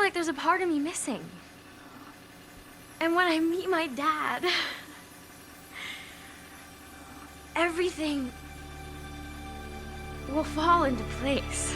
like there's a part of me missing. And when I meet my dad, everything will fall into place.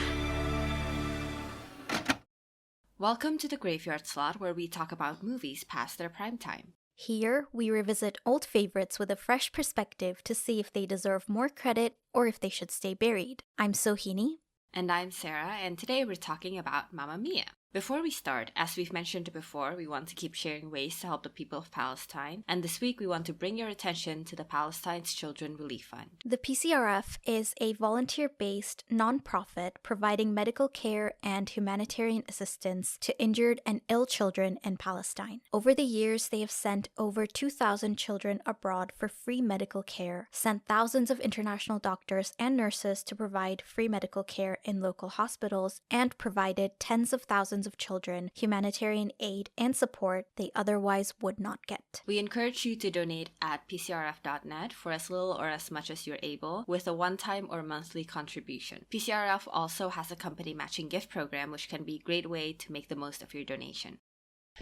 Welcome to the Graveyard Slot, where we talk about movies past their prime time. Here, we revisit old favorites with a fresh perspective to see if they deserve more credit or if they should stay buried. I'm Sohini. And I'm Sarah, and today we're talking about Mamma Mia. Before we start, as we've mentioned before, we want to keep sharing ways to help the people of Palestine, and this week we want to bring your attention to the Palestine's Children Relief Fund. The PCRF is a volunteer-based nonprofit providing medical care and humanitarian assistance to injured and ill children in Palestine. Over the years, they have sent over 2,000 children abroad for free medical care, sent thousands of international doctors and nurses to provide free medical care in local hospitals, and provided tens of thousands of children humanitarian aid and support they otherwise would not get. We encourage you to donate at pcrf.net for as little or as much as you're able, with a one-time or monthly contribution. PCRF also has a company matching gift program, which can be a great way to make the most of your donation.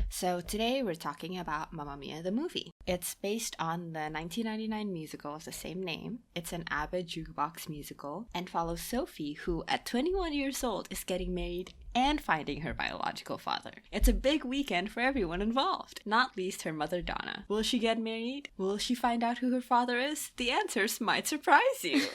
So today we're talking about Mamma Mia the movie. It's based on the 1999 musical of the same name. It's an ABBA jukebox musical and follows Sophie, who at 21 years old is getting married and finding her biological father. It's a big weekend for everyone involved, not least her mother Donna. Will she get married? Will she find out who her father is? The answers might surprise you.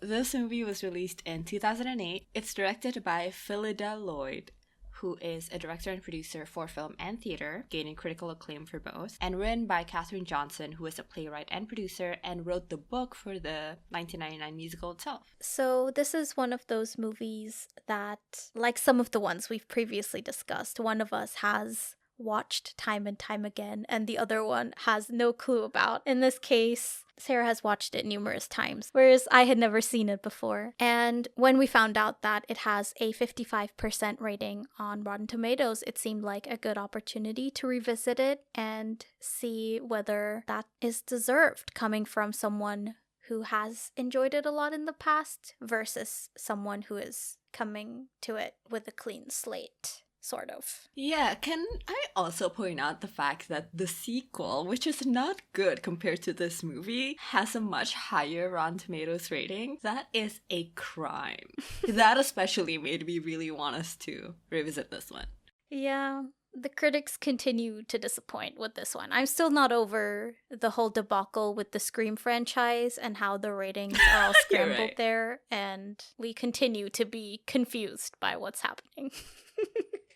This movie was released in 2008. It's directed by Phyllida Lloyd, who is a director and producer for film and theater, gaining critical acclaim for both, and written by Katherine Johnson, who is a playwright and producer and wrote the book for the 1999 musical itself. So this is one of those movies that, like some of the ones we've previously discussed, one of us has watched time and time again and the other one has no clue about. In this case, Sarah has watched it numerous times, whereas I had never seen it before. And when we found out that it has a 55% rating on Rotten Tomatoes, it seemed like a good opportunity to revisit it and see whether that is deserved, coming from someone who has enjoyed it a lot in the past versus someone who is coming to it with a clean slate. Sort of. Yeah, can I also point out the fact that the sequel, which is not good compared to this movie, has a much higher Rotten Tomatoes rating? That is a crime. That especially made me really want us to revisit this one. Yeah, the critics continue to disappoint with this one. I'm still not over the whole debacle with the Scream franchise and how the ratings are all scrambled right. there, and we continue to be confused by what's happening.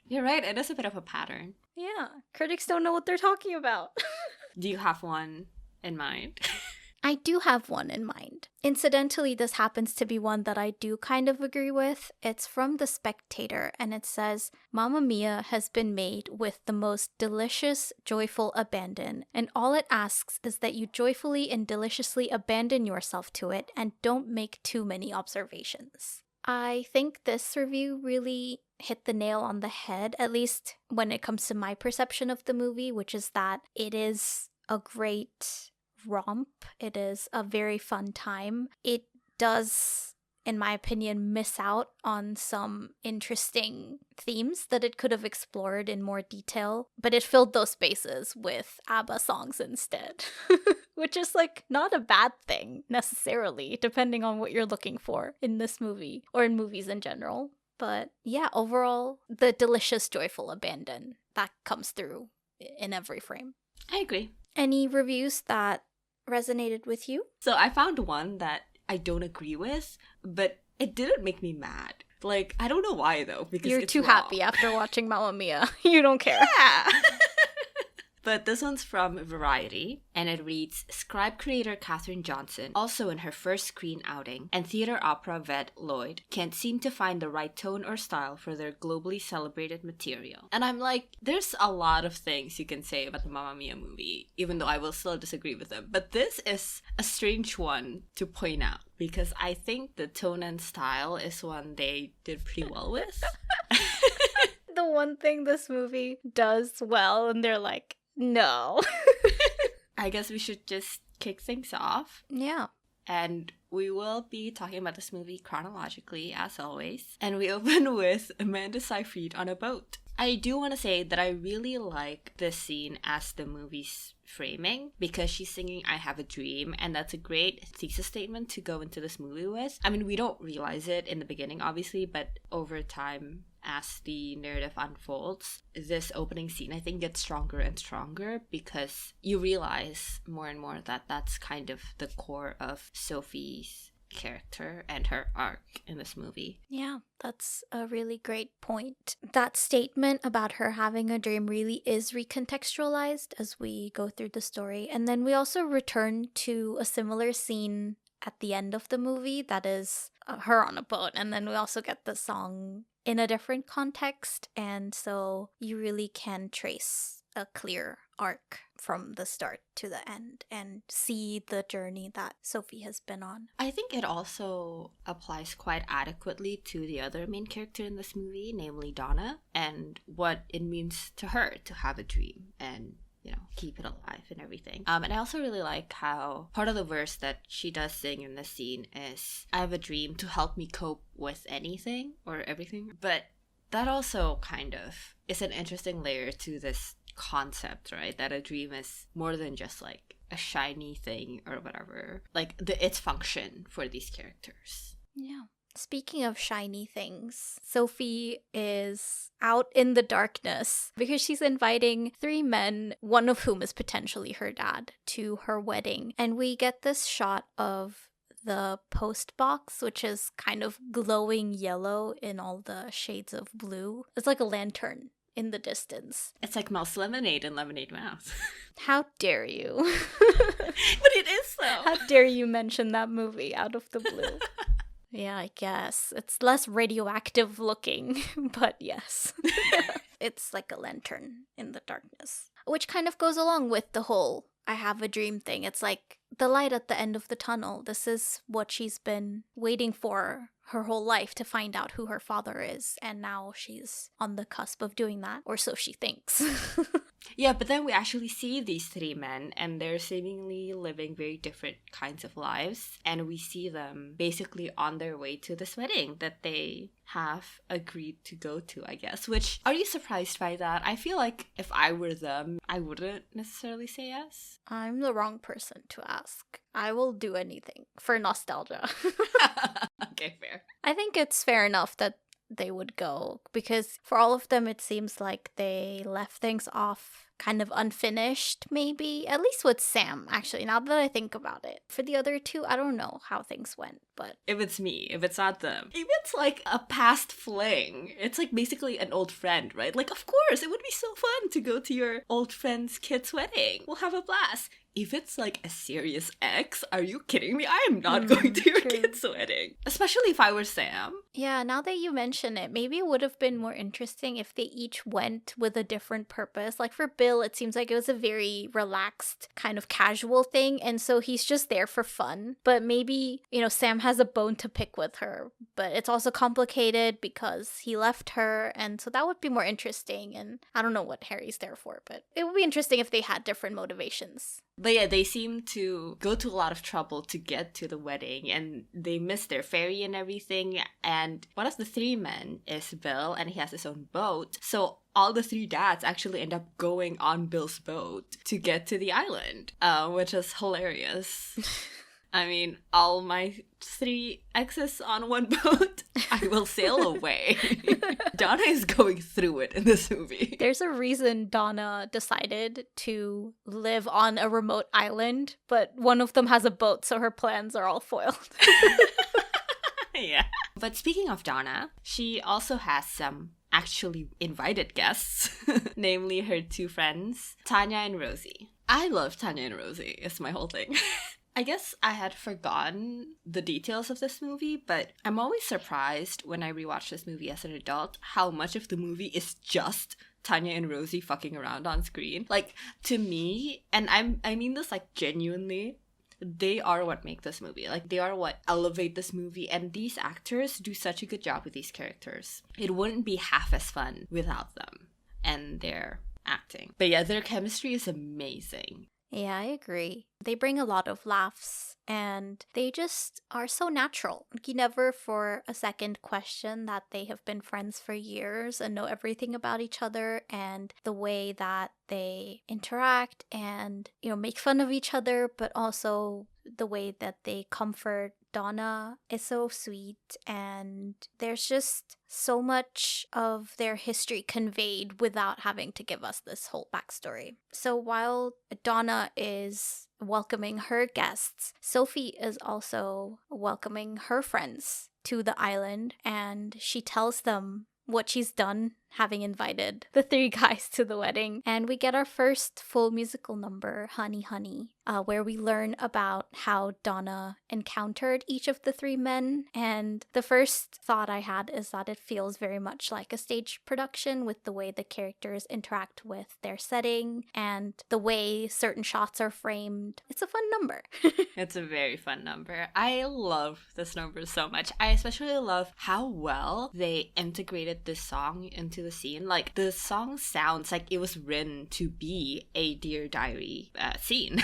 You're right, it is a bit of a pattern. Yeah, critics don't know what they're talking about. Do you have one in mind? I do have one in mind. Incidentally, this happens to be one that I do kind of agree with. It's from The Spectator, and it says, Mamma Mia has been made with the most delicious, joyful abandon, and all it asks is that you joyfully and deliciously abandon yourself to it and don't make too many observations. I think this review really hit the nail on the head, at least when it comes to my perception of the movie, which is that it is a great romp. It is a very fun time. It does, in my opinion, miss out on some interesting themes that it could have explored in more detail, but it filled those spaces with ABBA songs instead. Which is like not a bad thing necessarily, depending on what you're looking for in this movie or in movies in general. But yeah, overall, the delicious, joyful abandon that comes through in every frame. I agree. Any reviews that resonated with you? So I found one that I don't agree with, but it didn't make me mad. Like, I don't know why though, because you're it's too wrong. happy after watching Mamma Mia. You don't care. Yeah. But this one's from Variety, and it reads, Scribe creator Katherine Johnson, also in her first screen outing, and theater opera vet Lloyd, can't seem to find the right tone or style for their globally celebrated material. And I'm like, there's a lot of things you can say about the Mamma Mia movie, even though I will still disagree with them. But this is a strange one to point out, because I think the tone and style is one they did pretty well with. The one thing this movie does well, and they're like, no. I guess we should just kick things off. Yeah. And we will be talking about this movie chronologically, as always. And we open with Amanda Seyfried on a boat. I do want to say that I really like this scene as the movie's framing, because she's singing I Have a Dream, and that's a great thesis statement to go into this movie with. I mean, we don't realize it in the beginning, obviously, but over time, as the narrative unfolds, this opening scene, I think, gets stronger and stronger, because you realize more and more that that's kind of the core of Sophie's character and her arc in this movie. Yeah, that's a really great point. That statement about her having a dream really is recontextualized as we go through the story. And then we also return to a similar scene at the end of the movie that is her on a boat. And then we also get the song in a different context. And so you really can trace a clear arc from the start to the end and see the journey that Sophie has been on. I think it also applies quite adequately to the other main character in this movie, namely Donna, and what it means to her to have a dream and, you know, keep it alive and everything. And I also really like how part of the verse that she does sing in this scene is, I have a dream to help me cope with anything or everything. But that also kind of is an interesting layer to this concept, right? That a dream is more than just like a shiny thing or whatever. Like its function for these characters. Yeah. Speaking of shiny things, Sophie is out in the darkness because she's inviting 3 men, one of whom is potentially her dad, to her wedding. And we get this shot of the post box, which is kind of glowing yellow in all the shades of blue. It's like a lantern in the distance. It's like Mouse Lemonade and Lemonade Mouse. How dare you? But it is though. How dare you mention that movie out of the blue? Yeah, I guess. It's less radioactive looking, but yes. It's like a lantern in the darkness. Which kind of goes along with the whole I have a dream thing. It's like the light at the end of the tunnel. This is what she's been waiting for her whole life, to find out who her father is. And now she's on the cusp of doing that, or so she thinks. Yeah, but then we actually see these 3 men, and they're seemingly living very different kinds of lives. And we see them basically on their way to this wedding that they have agreed to go to, I guess. Which, are you surprised by that? I feel like if I were them, I wouldn't necessarily say yes. I'm the wrong person to ask. I will do anything for nostalgia. Okay, fair. I think it's fair enough that they would go, because for all of them it seems like they left things off kind of unfinished, maybe, at least with Sam, actually, now that I think about it. For the other 2, I don't know how things went, but if it's me, if it's not them, if it's like a past fling, it's like basically an old friend, right? Like, of course, it would be so fun to go to your old friend's kid's wedding. We'll have a blast. If it's like a serious ex, are you kidding me? I am not going to your kid's wedding. Especially if I were Sam. Yeah, now that you mention it, maybe it would have been more interesting if they each went with a different purpose. Like for Bill, it seems like it was a very relaxed, kind of casual thing, and so he's just there for fun. But maybe, you know, Sam has a bone to pick with her, but it's also complicated because he left her, and so that would be more interesting. And I don't know what Harry's there for, but it would be interesting if they had different motivations. But yeah, they seem to go to a lot of trouble to get to the wedding, and they miss their ferry and everything. And one of the 3 men is Bill, and he has his own boat. So all the 3 dads actually end up going on Bill's boat to get to the island, which is hilarious. I mean, all my 3 exes on one boat, I will sail away. Donna is going through it in this movie. There's a reason Donna decided to live on a remote island, but one of them has a boat, so her plans are all foiled. Yeah. But speaking of Donna, she also has some actually invited guests, namely her 2 friends, Tanya and Rosie. I love Tanya and Rosie, it's my whole thing. I guess I had forgotten the details of this movie, but I'm always surprised when I rewatch this movie as an adult how much of the movie is just Tanya and Rosie fucking around on screen. Like, to me, and I mean this like genuinely, they are what make this movie. Like, they are what elevate this movie, and these actors do such a good job with these characters. It wouldn't be half as fun without them and their acting. But yeah, their chemistry is amazing. Yeah, I agree. They bring a lot of laughs and they just are so natural. Like, you never for a second question that they have been friends for years and know everything about each other, and the way that they interact and, make fun of each other, but also the way that they comfort Donna is so sweet, and there's just so much of their history conveyed without having to give us this whole backstory. So while Donna is welcoming her guests, Sophie is also welcoming her friends to the island, and she tells them what she's done having invited the three guys to the wedding. And we get our first full musical number, Honey Honey, where we learn about how Donna encountered each of the three men. And the first thought I had is that it feels very much like a stage production, with the way the characters interact with their setting and the way certain shots are framed. It's a fun number. It's a very fun number. I love this number so much. I especially love how well they integrated this song into the scene. Like, the song sounds like it was written to be a Dear Diary scene.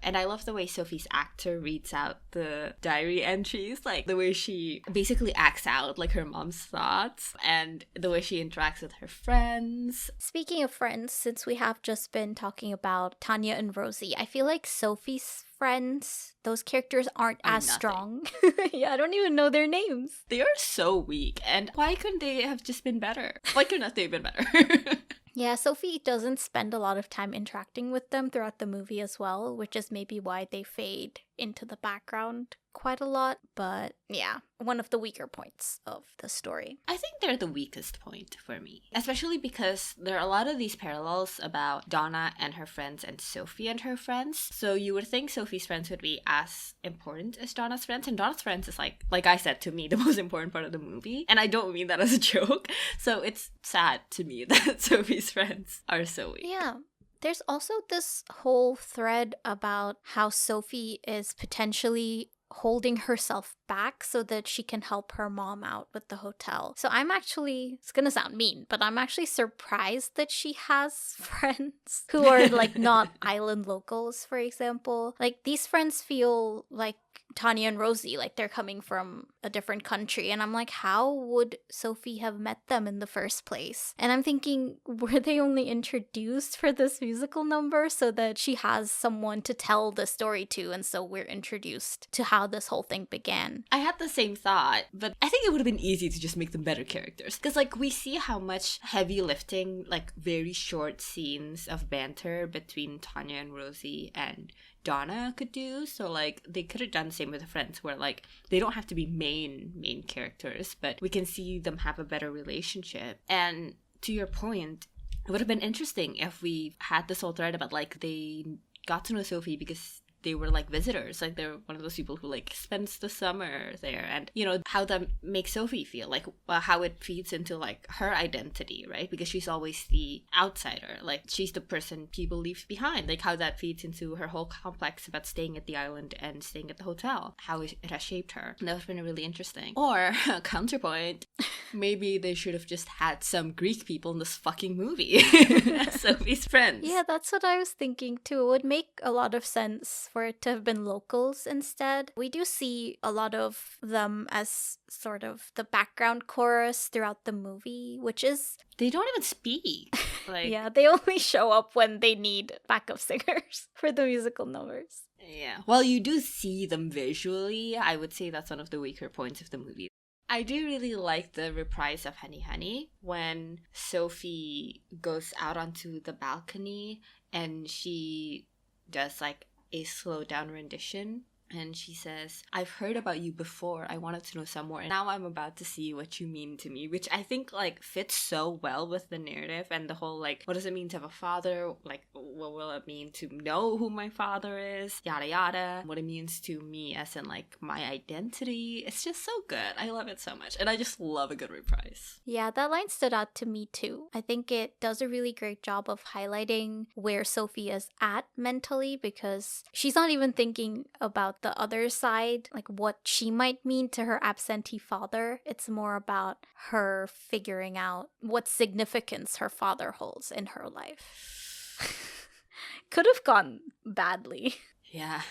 And I love the way Sophie's actor reads out the diary entries, like the way she basically acts out like her mom's thoughts, and the way she interacts with her friends. Speaking of friends, since we have just been talking about Tanya and Rosie, I feel like Sophie's friends, those characters aren't as nothing. Strong. Yeah, I don't even know their names. They are so weak, and why couldn't they have just been better? Why couldn't they have been better? Yeah, Sophie doesn't spend a lot of time interacting with them throughout the movie as well, which is maybe why they fade into the background quite a lot. But yeah, one of the weaker points of the story. I think they're the weakest point for me, especially because there are a lot of these parallels about Donna and her friends and Sophie and her friends. So you would think Sophie's friends would be as important as Donna's friends, and Donna's friends is like I said, to me, the most important part of the movie. And I don't mean that as a joke. So it's sad to me that Sophie's friends are so weak. Yeah. There's also this whole thread about how Sophie is potentially holding herself back so that she can help her mom out with the hotel. So it's gonna sound mean, but I'm actually surprised that she has friends who are like not island locals, for example. Like, these friends feel like Tanya and Rosie, like they're coming from a different country. And I'm like, how would Sophie have met them in the first place? And I'm thinking, were they only introduced for this musical number so that she has someone to tell the story to? And so we're introduced to how this whole thing began. I had the same thought, but I think it would have been easy to just make them better characters. Because, like, we see how much heavy lifting, like, very short scenes of banter between Tanya and Rosie and Donna could do. So, like, they could have done the same with the friends, where, like, they don't have to be main characters, but we can see them have a better relationship. And to your point, it would have been interesting if we had this whole thread about, like, they got to know Sophie because they were like visitors, like they're one of those people who like spends the summer there, and you know how that makes Sophie feel, like how it feeds into like her identity, right? Because she's always the outsider, like she's the person people leave behind, like how that feeds into her whole complex about staying at the island and staying at the hotel, how it has shaped her. And that would have been really interesting. Or counterpoint, maybe they should have just had some Greek people in this fucking movie as Sophie's friends. Yeah, that's what I was thinking too. It would make a lot of sense for it to have been locals instead. We do see a lot of them as sort of the background chorus throughout the movie, which is... They don't even speak. Like, yeah, they only show up when they need backup singers for the musical numbers. Yeah. While you do see them visually, I would say that's one of the weaker points of the movie. I do really like the reprise of Honey Honey when Sophie goes out onto the balcony and she does like a slowed down rendition. And she says, "I've heard about you before. I wanted to know some more. And now I'm about to see what you mean to me." Which I think, like, fits so well with the narrative and the whole, like, what does it mean to have a father? Like, what will it mean to know who my father is? Yada yada. What it means to me as in, like, my identity. It's just so good. I love it so much. And I just love a good reprise. Yeah, that line stood out to me too. I think it does a really great job of highlighting where Sophie is at mentally, because she's not even thinking about the other side, like what she might mean to her absentee father. It's more about her figuring out what significance her father holds in her life. Could have gone badly. Yeah.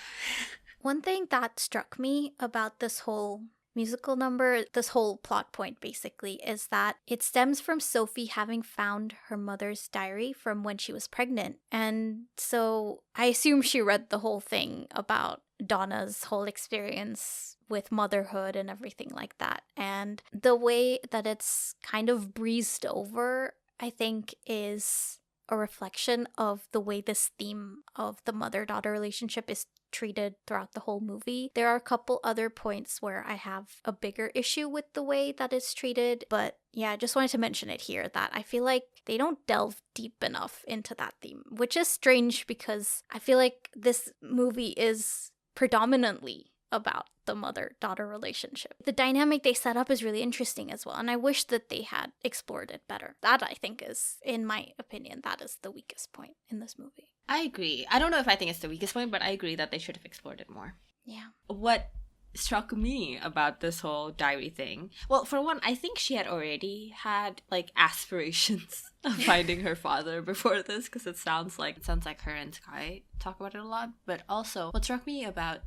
One thing that struck me about this whole musical number, this whole plot point basically, is that it stems from Sophie having found her mother's diary from when she was pregnant. And so I assume she read the whole thing about Donna's whole experience with motherhood and everything like that. And the way that it's kind of breezed over, I think, is a reflection of the way this theme of the mother-daughter relationship is treated throughout the whole movie. There are a couple other points where I have a bigger issue with the way that it's treated, but yeah, I just wanted to mention it here that I feel like they don't delve deep enough into that theme, which is strange because I feel like this movie is predominantly about the mother-daughter relationship. The dynamic they set up is really interesting as well, and I wish that they had explored it better. That, I think, is, in my opinion, that is the weakest point in this movie. I agree. I don't know if I think it's the weakest point, but I agree that they should have explored it more. Yeah. What struck me about this whole diary thing, well, for one, I think she had already had like aspirations of finding her father before this, because it sounds like her and Sky talk about it a lot. But also, what struck me about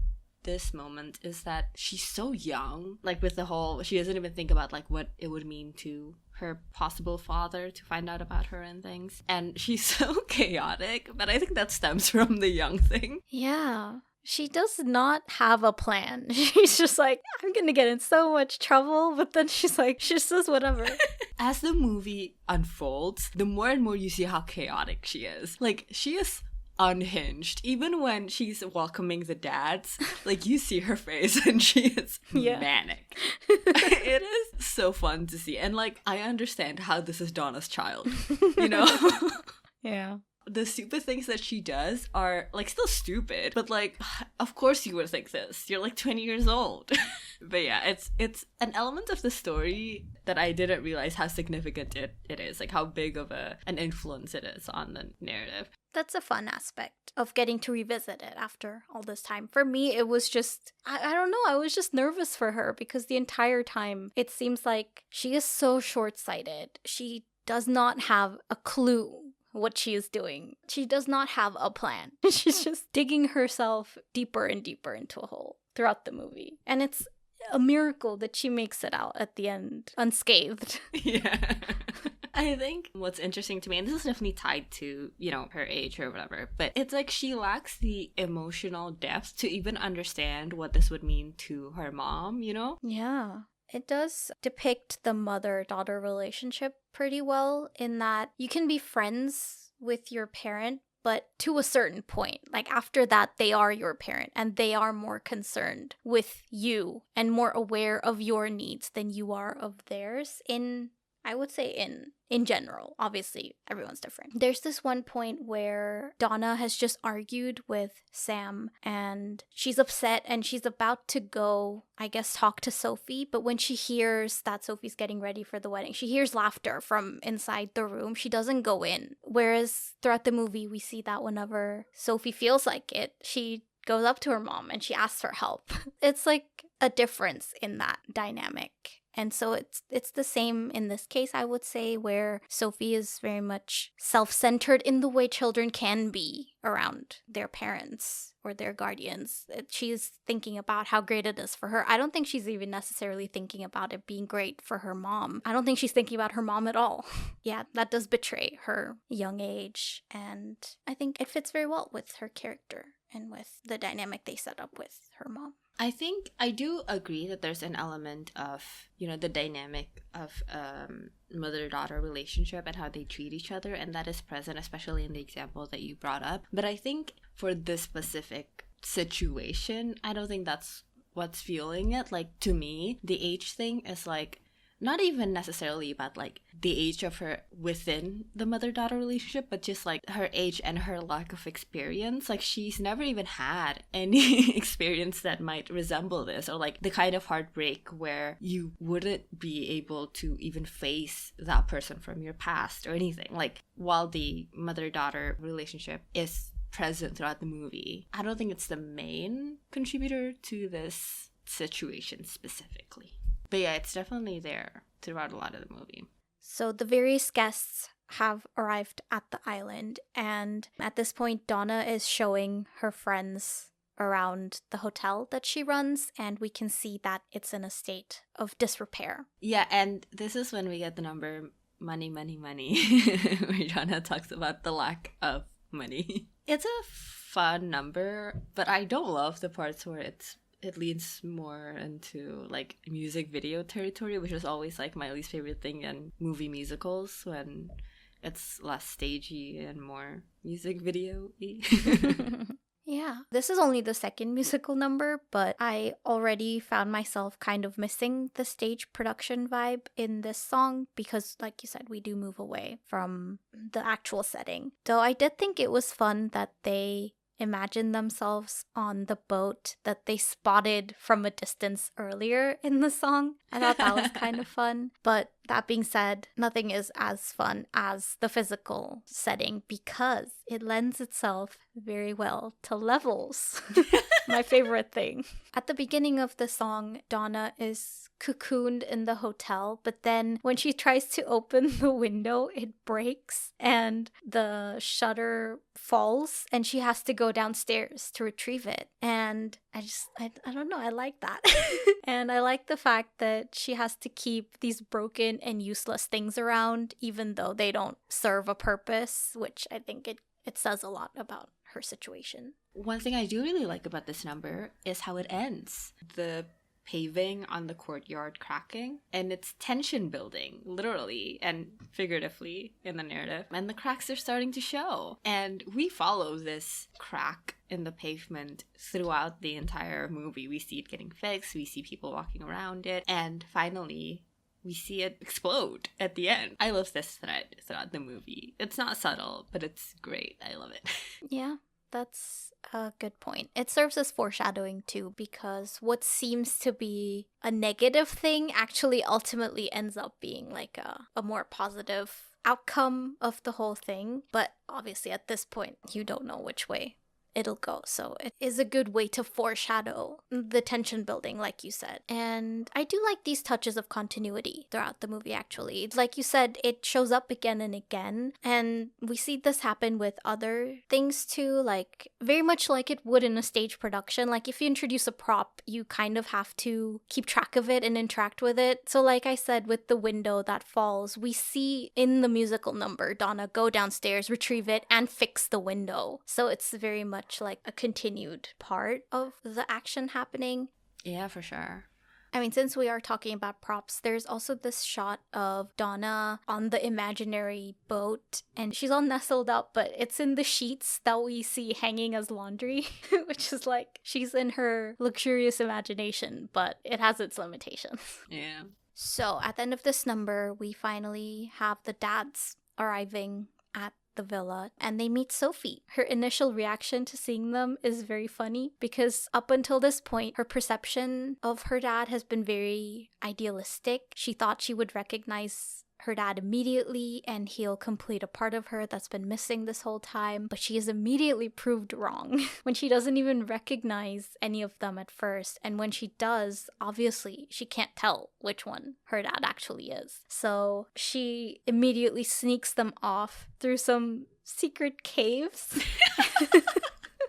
this moment is that she's so young, like with the whole, she doesn't even think about like what it would mean to her possible father to find out about her and things, and she's so chaotic. But I think that stems from the young thing. Yeah. She does not have a plan. She's just like, I'm gonna get in so much trouble, but then she's like, she says whatever. As the movie unfolds, the more and more you see how chaotic she is. Like, she is unhinged. Even when she's welcoming the dads, like, you see her face and she is manic. It is so fun to see. And like, I understand how this is Donna's child, you know? Yeah. The stupid things that she does are like still stupid, but like, of course you would think this. You're like 20 years old. But yeah, it's an element of the story that I didn't realize how significant it is, like how big of an influence it is on the narrative. That's a fun aspect of getting to revisit it after all this time. For me, it was just, I don't know, I was just nervous for her because the entire time it seems like she is so short-sighted. She does not have a clue what she is doing. She does not have a plan. She's just digging herself deeper and deeper into a hole throughout the movie. And it's a miracle that she makes it out at the end unscathed. Yeah. I think what's interesting to me, and this is definitely tied to, you know, her age or whatever, but it's like she lacks the emotional depth to even understand what this would mean to her mom, you know? Yeah. It does depict the mother-daughter relationship pretty well in that you can be friends with your parent, but to a certain point. Like, after that, they are your parent and they are more concerned with you and more aware of your needs than you are of theirs I would say in general. Obviously, everyone's different. There's this one point where Donna has just argued with Sam and she's upset and she's about to go, I guess, talk to Sophie. But when she hears that Sophie's getting ready for the wedding, she hears laughter from inside the room. She doesn't go in. Whereas throughout the movie, we see that whenever Sophie feels like it, she goes up to her mom and she asks for help. It's like a difference in that dynamic. And so it's the same in this case, I would say, where Sophie is very much self-centered in the way children can be around their parents or their guardians. She's thinking about how great it is for her. I don't think she's even necessarily thinking about it being great for her mom. I don't think she's thinking about her mom at all. Yeah, that does betray her young age. And I think it fits very well with her character and with the dynamic they set up with her mom. I think I do agree that there's an element of, you know, the dynamic of mother-daughter relationship and how they treat each other, and that is present, especially in the example that you brought up. But I think for this specific situation, I don't think that's what's fueling it. Like, to me, the age thing is like not even necessarily about like the age of her within the mother-daughter relationship, but just like her age and her lack of experience. Like, she's never even had any experience that might resemble this, or like the kind of heartbreak where you wouldn't be able to even face that person from your past or anything. Like, while the mother-daughter relationship is present throughout the movie, I don't think it's the main contributor to this situation specifically. But yeah, it's definitely there throughout a lot of the movie. So the various guests have arrived at the island, and at this point, Donna is showing her friends around the hotel that she runs, and we can see that it's in a state of disrepair. Yeah, and this is when we get the number money, money, money, where Jana talks about the lack of money. It's a fun number, but I don't love the parts where it leans more into like music video territory, which is always like my least favorite thing in movie musicals, when it's less stagey and more music video-y. Yeah, this is only the second musical number, but I already found myself kind of missing the stage production vibe in this song because, like you said, we do move away from the actual setting. Though I did think it was fun that they imagine themselves on the boat that they spotted from a distance earlier in the song. I thought that was kind of fun. But that being said, nothing is as fun as the physical setting because it lends itself very well to levels. My favorite thing. At the beginning of the song, Donna is cocooned in the hotel, but then when she tries to open the window, it breaks and the shutter falls and she has to go downstairs to retrieve it. And I don't know, I like that. And I like the fact that she has to keep these broken and useless things around even though they don't serve a purpose, which I think it says a lot about her situation. One thing I do really like about this number is how it ends. The paving on the courtyard cracking, and it's tension building, literally and figuratively in the narrative. And the cracks are starting to show. And we follow this crack in the pavement throughout the entire movie. We see it getting fixed, we see people walking around it, and finally we see it explode at the end. I love this thread throughout the movie. It's not subtle, but it's great. I love it. Yeah, that's a good point. It serves as foreshadowing too, because what seems to be a negative thing actually ultimately ends up being like a more positive outcome of the whole thing. But obviously at this point, you don't know which way it'll go. So it is a good way to foreshadow the tension building, like you said. And I do like these touches of continuity throughout the movie, actually. Like you said, it shows up again and again. And we see this happen with other things too, like very much like it would in a stage production. Like if you introduce a prop, you kind of have to keep track of it and interact with it. So like I said, with the window that falls, we see in the musical number, Donna go downstairs, retrieve it, and fix the window. So it's very much like a continued part of the action happening. Yeah, for sure. I mean, since we are talking about props, there's also this shot of Donna on the imaginary boat, and she's all nestled up, but it's in the sheets that we see hanging as laundry, which is like she's in her luxurious imagination, but it has its limitations. Yeah. So at the end of this number, we finally have the dads arriving at the villa and they meet Sophie. Her initial reaction to seeing them is very funny because up until this point, her perception of her dad has been very idealistic. She thought she would recognize her dad immediately and he'll complete a part of her that's been missing this whole time, but she is immediately proved wrong when she doesn't even recognize any of them at first, and when she does, obviously she can't tell which one her dad actually is. So she immediately sneaks them off through some secret caves.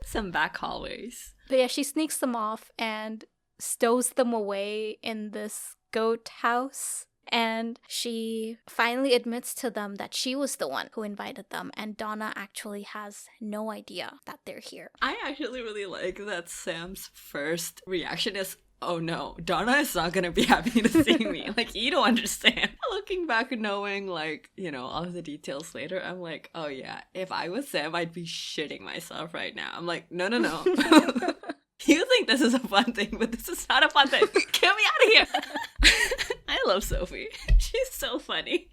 Some back hallways. But yeah, she sneaks them off and stows them away in this goat house. And she finally admits to them that she was the one who invited them, and Donna actually has no idea that they're here. I actually really like that Sam's first reaction is, oh no, Donna is not gonna be happy to see me. Like, you don't understand. Looking back and knowing, like, you know, all of the details later, I'm like, oh yeah, if I was Sam, I'd be shitting myself right now. I'm like, no. You think this is a fun thing, but this is not a fun thing. Get me out of here. I love Sophie. She's so funny.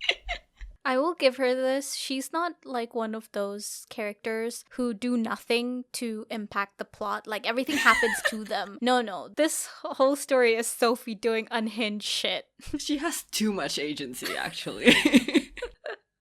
I will give her this. She's not like one of those characters who do nothing to impact the plot. Like everything happens to them. No. This whole story is Sophie doing unhinged shit. She has too much agency, actually.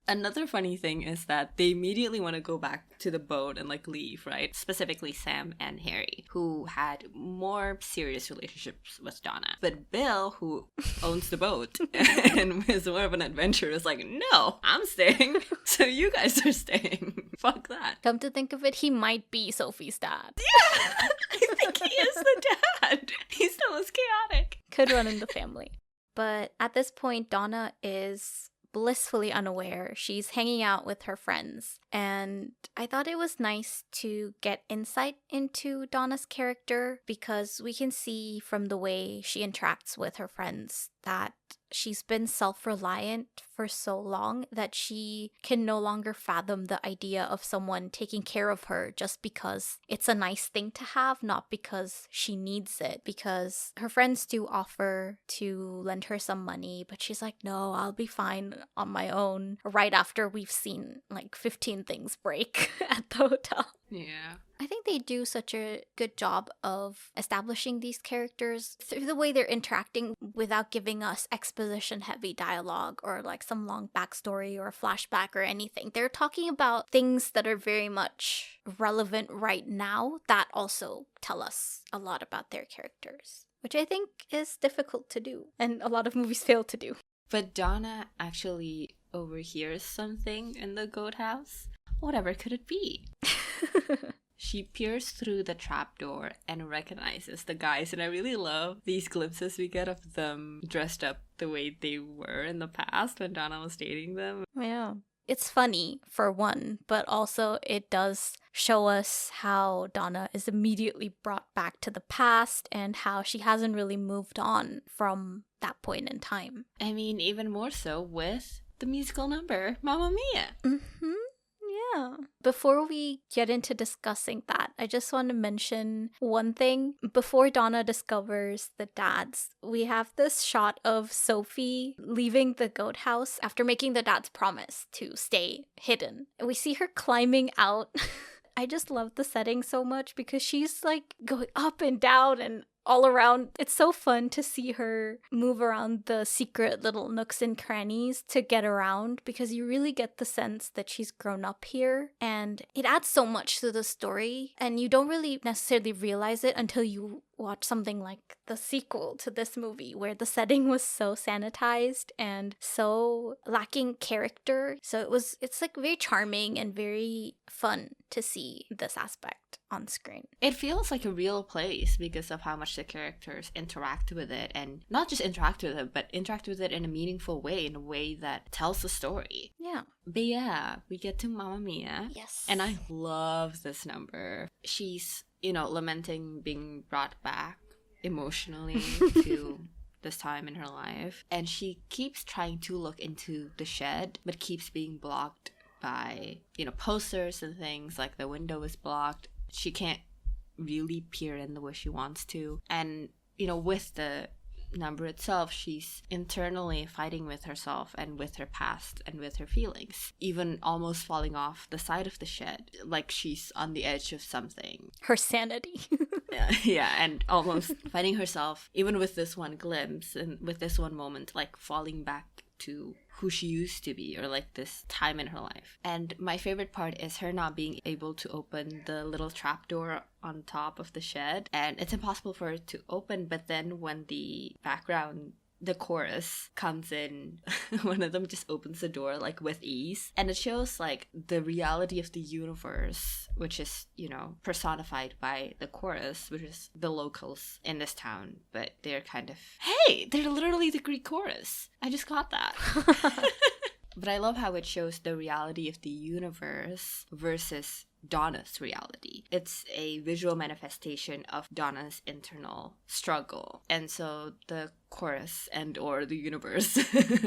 Another funny thing is that they immediately want to go back to the boat and like leave, right? Specifically Sam and Harry, who had more serious relationships with Donna. But Bill, who owns the boat and is more of an adventurer, is like, no, I'm staying. So you guys are staying. Fuck that. Come to think of it, he might be Sophie's dad. Yeah, I think he is the dad. He's the most chaotic. Could run in the family. But at this point, Donna is blissfully unaware. She's hanging out with her friends. And I thought it was nice to get insight into Donna's character because we can see from the way she interacts with her friends that she's been self-reliant for so long that she can no longer fathom the idea of someone taking care of her just because it's a nice thing to have, not because she needs it. Because her friends do offer to lend her some money, but she's like, no, I'll be fine on my own, right after we've seen like 15 things break at the hotel. Yeah. I think they do such a good job of establishing these characters through the way they're interacting without giving us exposition heavy dialogue or like some long backstory or flashback or anything. They're talking about things that are very much relevant right now that also tell us a lot about their characters, which I think is difficult to do and a lot of movies fail to do. But Donna actually overhears something in the goat house. Whatever could it be? She peers through the trapdoor and recognizes the guys, and I really love these glimpses we get of them dressed up the way they were in the past when Donna was dating them. Yeah. It's funny, for one, but also it does show us how Donna is immediately brought back to the past and how she hasn't really moved on from that point in time. I mean, even more so with the musical number, Mamma Mia. Mm-hmm. Yeah. Before we get into discussing that, I just want to mention one thing. Before Donna discovers the dads, we have this shot of Sophie leaving the goat house after making the dad's promise to stay hidden. We see her climbing out. I just love the setting so much because she's like going up and down and all around. It's so fun to see her move around the secret little nooks and crannies to get around because you really get the sense that she's grown up here and it adds so much to the story and you don't really necessarily realize it until you watch something like the sequel to this movie where the setting was so sanitized and so lacking character. So it's like very charming and very fun to see this aspect on screen. It feels like a real place because of how much the characters interact with it, and not just interact with it, but interact with it in a meaningful way, in a way that tells the story. Yeah. But yeah, we get to Mamma Mia. Yes. And I love this number. She's, lamenting being brought back emotionally to this time in her life. And she keeps trying to look into the shed, but keeps being blocked by, posters and things, like the window is blocked. She can't really peer in the way she wants to. And, with the number itself, she's internally fighting with herself and with her past and with her feelings, even almost falling off the side of the shed, like she's on the edge of something. Her sanity. Yeah, and almost fighting herself, even with this one glimpse and with this one moment, like falling back to who she used to be, or like this time in her life. And my favorite part is her not being able to open the little trapdoor on top of the shed, and it's impossible for her to open. But then when the chorus comes in, one of them just opens the door like with ease, and it shows like the reality of the universe, which is personified by the chorus, which is the locals in this town. But they're they're literally the Greek chorus. I just got that. But I love how it shows the reality of the universe versus Donna's reality. It's a visual manifestation of Donna's internal struggle. And so the chorus or the universe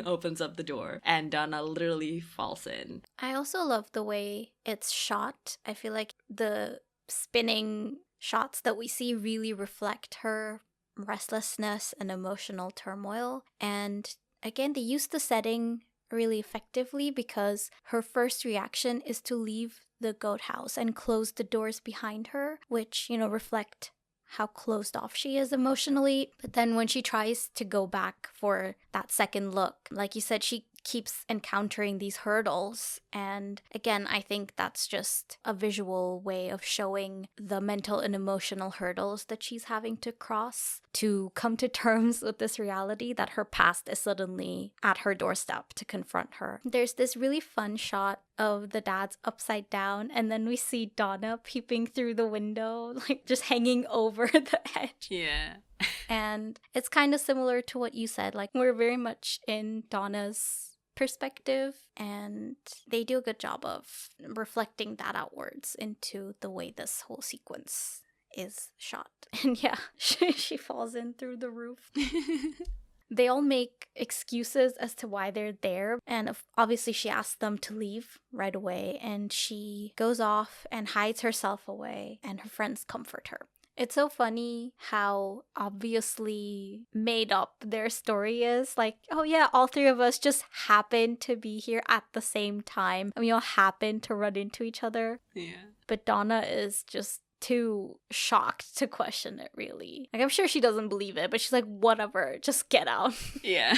opens up the door and Donna literally falls in. I also love the way it's shot. I feel like the spinning shots that we see really reflect her restlessness and emotional turmoil. And again, they use the setting really effectively because her first reaction is to leave the goat house and close the doors behind her, which, reflect how closed off she is emotionally. But then when she tries to go back for that second look, like you said, she keeps encountering these hurdles. And again, I think that's just a visual way of showing the mental and emotional hurdles that she's having to cross to come to terms with this reality that her past is suddenly at her doorstep to confront her. There's this really fun shot of the dad's upside down, and then we see Donna peeping through the window, like just hanging over the edge. Yeah. And it's kind of similar to what you said. Like, we're very much in Donna's perspective, and they do a good job of reflecting that outwards into the way this whole sequence is shot. And yeah, she falls in through the roof. They all make excuses as to why they're there, and obviously she asks them to leave right away, and she goes off and hides herself away, and her friends comfort her. It's so funny how obviously made up their story is. Like, oh yeah, all three of us just happen to be here at the same time, and we all happen to run into each other. Yeah. But Donna is just too shocked to question it, really. Like, I'm sure she doesn't believe it, but she's like, whatever, just get out. Yeah.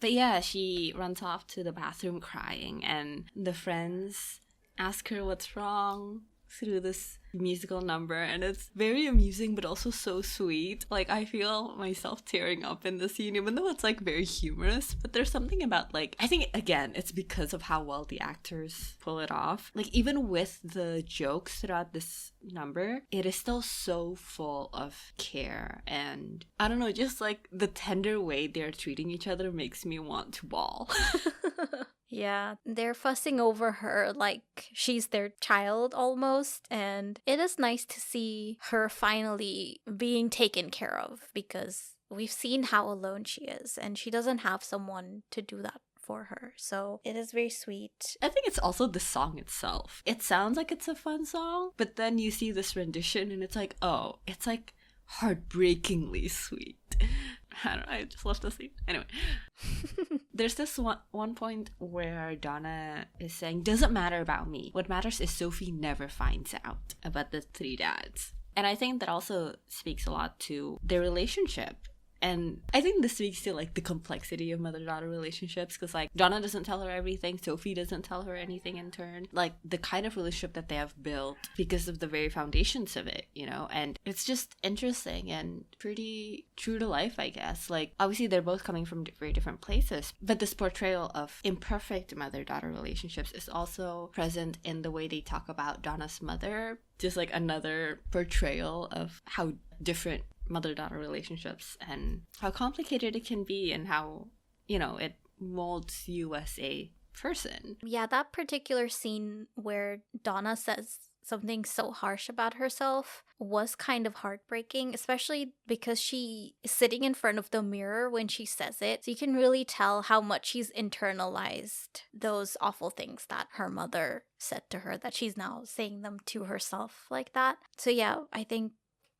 But yeah, she runs off to the bathroom crying, and the friends ask her what's wrong through this musical number, and it's very amusing but also so sweet. Like, I feel myself tearing up in the scene, even though it's like very humorous, but there's something about, like, I think again it's because of how well the actors pull it off. Like, even with the jokes throughout this number, it is still so full of care, and I don't know, just like the tender way they're treating each other makes me want to bawl. Yeah, they're fussing over her like she's their child almost, and it is nice to see her finally being taken care of, because we've seen how alone she is, and she doesn't have someone to do that for her. So it is very sweet. I think it's also the song itself. It sounds like it's a fun song, but then you see this rendition and it's like, oh, it's like heartbreakingly sweet. I don't know, I just love the scene. Anyway, there's this one point where Donna is saying, doesn't matter about me. What matters is Sophie never finds out about the three dads. And I think that also speaks a lot to their relationship. And I think this speaks to, like, the complexity of mother-daughter relationships, because, like, Donna doesn't tell her everything, Sophie doesn't tell her anything in turn. Like, the kind of relationship that they have built because of the very foundations of it, you know? And it's just interesting and pretty true to life, I guess. Like, obviously, they're both coming from very different places, but this portrayal of imperfect mother-daughter relationships is also present in the way they talk about Donna's mother. Just, like, another portrayal of how different mother-daughter relationships and how complicated it can be, and how, you know, it molds you as a person. Yeah, that particular scene where Donna says something so harsh about herself was kind of heartbreaking, especially because she is sitting in front of the mirror when she says it. So you can really tell how much she's internalized those awful things that her mother said to her, that she's now saying them to herself like that. So yeah, I think,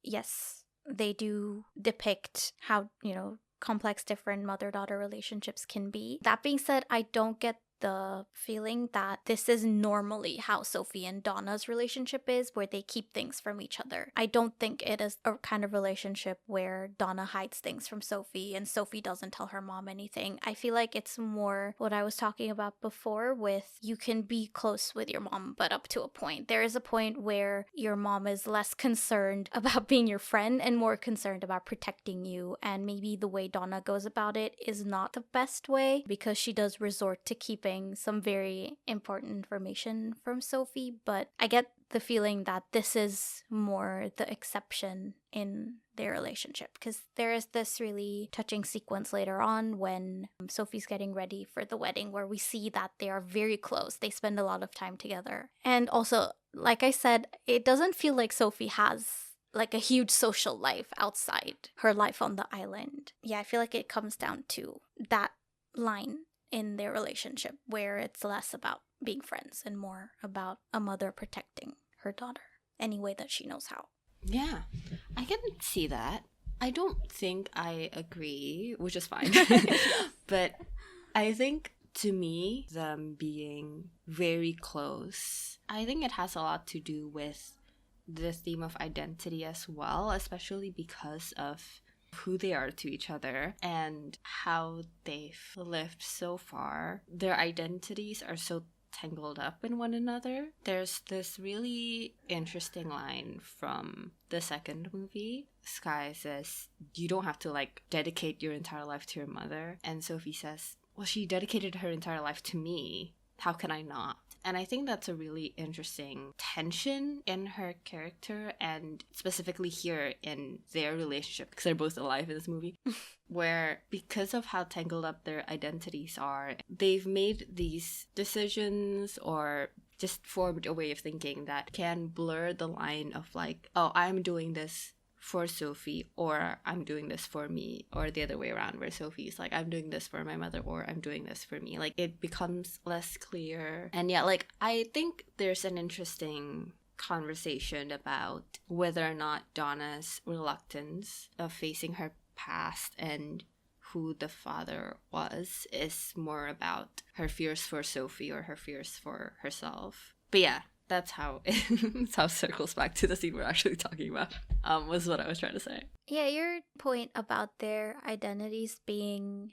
yes, they do depict how, you know, complex different mother-daughter relationships can be. That being said, I don't get the feeling that this is normally how Sophie and Donna's relationship is, where they keep things from each other. I don't think it is a kind of relationship where Donna hides things from Sophie and Sophie doesn't tell her mom anything. I feel like it's more what I was talking about before with, you can be close with your mom, but up to a point. There is a point where your mom is less concerned about being your friend and more concerned about protecting you, and maybe the way Donna goes about it is not the best way, because she does resort to keeping some very important information from Sophie, but I get the feeling that this is more the exception in their relationship, because there is this really touching sequence later on when Sophie's getting ready for the wedding where we see that they are very close. They spend a lot of time together. And also, like I said, it doesn't feel like Sophie has like a huge social life outside her life on the island. Yeah, I feel like it comes down to that line in their relationship where it's less about being friends and more about a mother protecting her daughter any way that she knows how. Yeah, I can see that. I don't think I agree, which is fine. But I think, to me, them being very close, I think it has a lot to do with the theme of identity as well, especially because of who they are to each other and how they've lived so far. Their identities are so tangled up in one another. There's this really interesting line from the second movie. Sky says, you don't have to like dedicate your entire life to your mother. And Sophie says, well, she dedicated her entire life to me. How can I not? And I think that's a really interesting tension in her character, and specifically here in their relationship, because they're both alive in this movie, where because of how tangled up their identities are, they've made these decisions or just formed a way of thinking that can blur the line of like, oh, I'm doing this for Sophie, or I'm doing this for me, or the other way around, where Sophie's like, I'm doing this for my mother, or I'm doing this for me. Like, it becomes less clear. And yeah, like, I think there's an interesting conversation about whether or not Donna's reluctance of facing her past and who the father was is more about her fears for Sophie or her fears for herself. But yeah, that's how it circles back to the scene we're actually talking about, was what I was trying to say. Yeah, your point about their identities being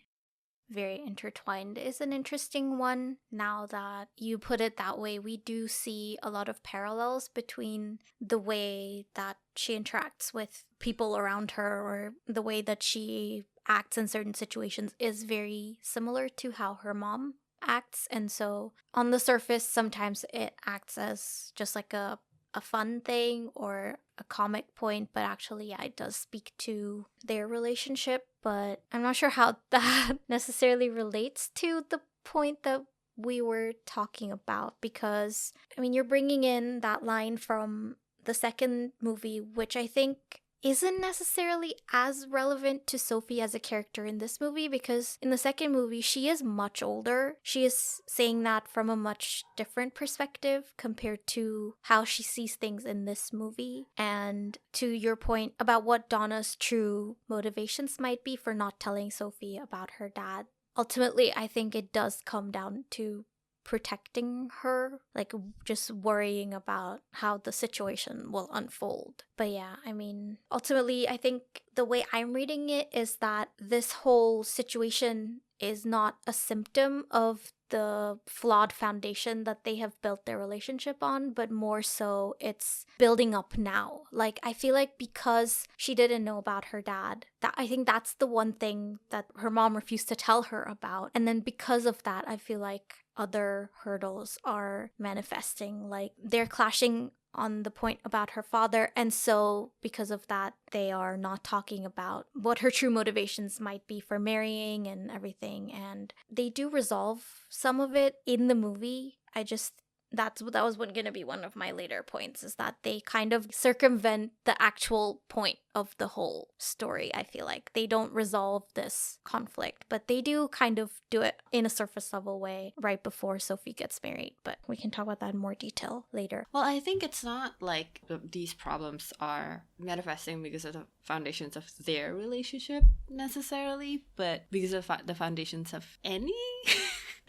very intertwined is an interesting one. Now that you put it that way, we do see a lot of parallels between the way that she interacts with people around her, or the way that she acts in certain situations is very similar to how her mom acts. And so on the surface, sometimes it acts as just like a fun thing or a comic point, but actually, yeah, it does speak to their relationship. But I'm not sure how that necessarily relates to the point that we were talking about, because I mean, you're bringing in that line from the second movie, which I think isn't necessarily as relevant to Sophie as a character in this movie, because in the second movie, she is much older. She is saying that from a much different perspective compared to how she sees things in this movie. And to your point about what Donna's true motivations might be for not telling Sophie about her dad, ultimately, I think it does come down to protecting her, like just worrying about how the situation will unfold. But yeah, I mean, ultimately, I think the way I'm reading it is that this whole situation is not a symptom of the flawed foundation that they have built their relationship on, but more so it's building up now. Like, I feel like because she didn't know about her dad, that I think that's the one thing that her mom refused to tell her about. And then because of that, I feel like other hurdles are manifesting, like they're clashing on the point about her father, and so because of that they are not talking about what her true motivations might be for marrying and everything. And they do resolve some of it in the movie. That was going to be one of my later points, is that they kind of circumvent the actual point of the whole story. I feel like they don't resolve this conflict, but they do kind of do it in a surface level way right before Sophie gets married. But we can talk about that in more detail later. Well, I think it's not like these problems are manifesting because of the foundations of their relationship necessarily, but because of the foundations of any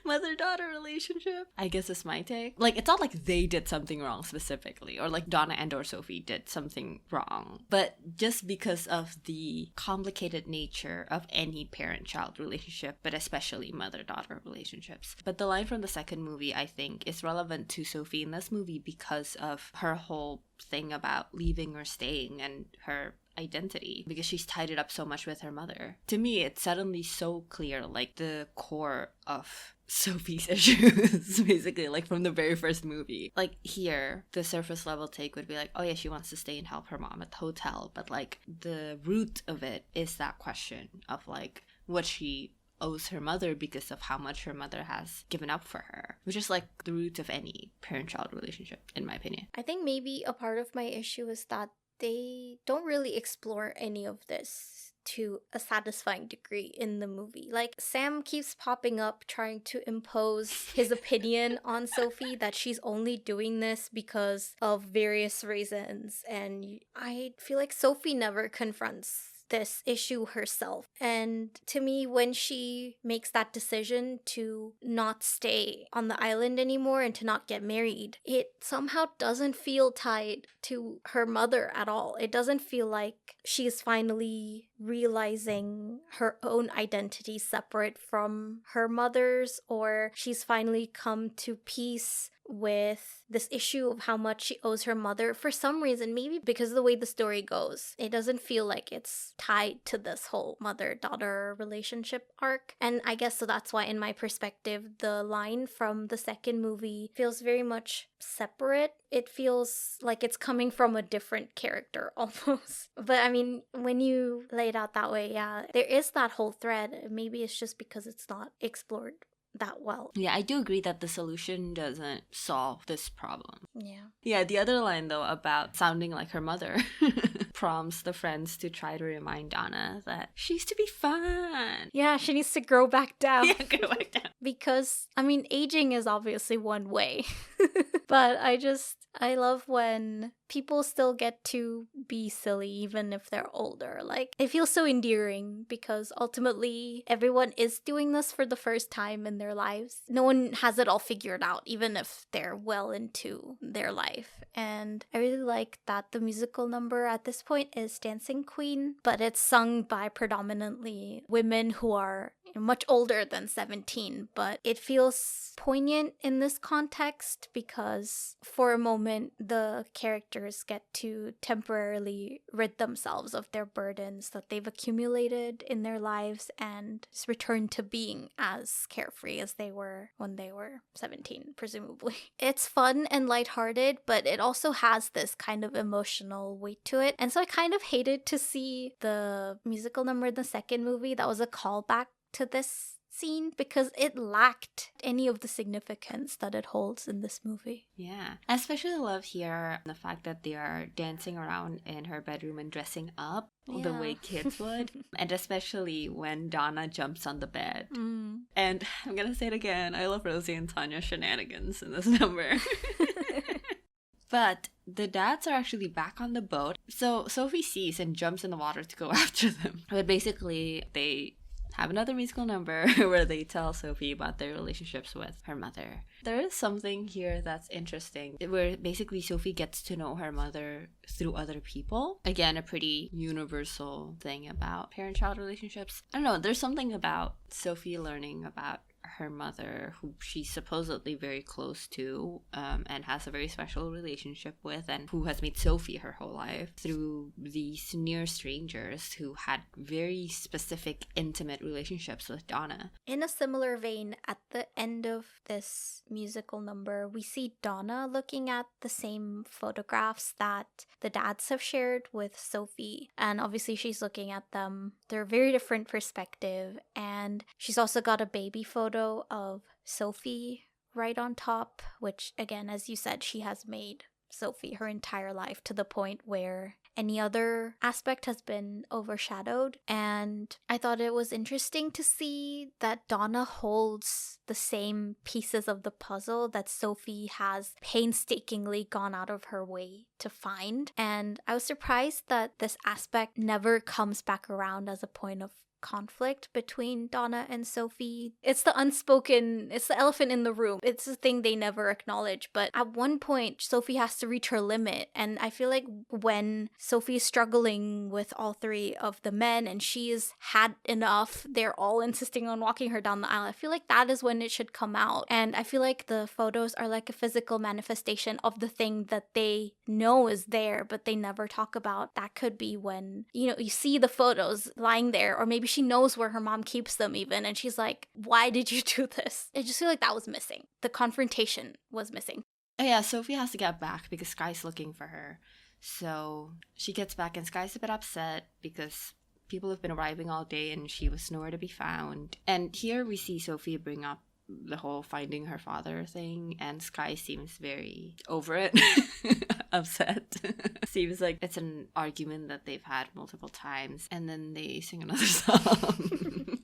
mother-daughter relationship, I guess is my take. Like, it's not like they did something wrong specifically, or like Donna and or Sophie did something wrong, but just because of the complicated nature of any parent-child relationship, but especially mother-daughter relationships. But the line from the second movie, I think, is relevant to Sophie in this movie because of her whole thing about leaving or staying and her identity, because she's tied it up so much with her mother. To me, it's suddenly so clear, like the core of Sophie's issues, basically, like from the very first movie. Like here, the surface level take would be like, oh yeah, she wants to stay and help her mom at the hotel, but like the root of it is that question of like what she owes her mother because of how much her mother has given up for her, which is like the root of any parent-child relationship, in my opinion. I think maybe a part of my issue is that they don't really explore any of this to a satisfying degree in the movie. Like, Sam keeps popping up trying to impose his opinion on Sophie that she's only doing this because of various reasons, and I feel like Sophie never confronts this issue herself. And to me, when she makes that decision to not stay on the island anymore and to not get married, it somehow doesn't feel tied to her mother at all. It doesn't feel like she's finally realizing her own identity separate from her mother's, or she's finally come to peace with this issue of how much she owes her mother. For some reason, maybe because of the way the story goes, it doesn't feel like it's tied to this whole mother-daughter relationship arc. And I guess so that's why, in my perspective, the line from the second movie feels very much separate. It feels like it's coming from a different character almost. But I mean, when you lay it out that way, yeah, there is that whole thread. Maybe it's just because it's not explored that well. Yeah, I do agree that the solution doesn't solve this problem. Yeah. Yeah, the other line though about sounding like her mother prompts the friends to try to remind Donna that she's to be fun. Yeah, she needs to grow back down. Yeah, go back down. Because, I mean, aging is obviously one way. But I love when people still get to be silly even if they're older. Like, it feels so endearing because ultimately everyone is doing this for the first time in their lives. No one has it all figured out, even if they're well into their life. And I really like that the musical number at this point is Dancing Queen, but it's sung by predominantly women who are much older than 17, but it feels poignant in this context because for a moment the characters get to temporarily rid themselves of their burdens that they've accumulated in their lives and just return to being as carefree as they were when they were 17, presumably. It's fun and lighthearted, but it also has this kind of emotional weight to it. And so I kind of hated to see the musical number in the second movie that was a callback to this scene because it lacked any of the significance that it holds in this movie. Yeah. I especially love here the fact that they are dancing around in her bedroom and dressing up the way kids would. And especially when Donna jumps on the bed. And I'm gonna say it again, I love Rosie and Tanya's shenanigans in this number. But the dads are actually back on the boat. So Sophie sees and jumps in the water to go after them. But basically, they have another musical number where they tell Sophie about their relationships with her mother. There is something here that's interesting where basically Sophie gets to know her mother through other people. Again, a pretty universal thing about parent-child relationships. I don't know, there's something about Sophie learning about her mother, who she's supposedly very close to and has a very special relationship with, and who has made Sophie her whole life, through these near strangers who had very specific, intimate relationships with Donna. In a similar vein, at the end of this musical number, we see Donna looking at the same photographs that the dads have shared with Sophie, and obviously she's looking at them. They're a very different perspective, and she's also got a baby photo of Sophie right on top, which again, as you said, she has made Sophie her entire life to the point where any other aspect has been overshadowed. And I thought it was interesting to see that Donna holds the same pieces of the puzzle that Sophie has painstakingly gone out of her way to find. And I was surprised that this aspect never comes back around as a point of conflict between Donna and Sophie. It's the unspoken, it's the elephant in the room. It's the thing they never acknowledge. But at one point, Sophie has to reach her limit. And I feel like when Sophie is struggling with all three of the men and she's had enough, they're all insisting on walking her down the aisle. I feel like that is when it should come out. And I feel like the photos are like a physical manifestation of the thing that they know is there, but they never talk about. That could be when, you see the photos lying there, or maybe she knows where her mom keeps them even, and she's like, why did you do this? I just feel like that was missing. The confrontation was missing. Oh yeah, Sophie has to get back because Sky's looking for her. So she gets back and Sky's a bit upset because people have been arriving all day and she was nowhere to be found. And here we see Sophie bring up the whole finding her father thing, and Sky seems very over it. Upset. Seems like it's an argument that they've had multiple times, and then they sing another song.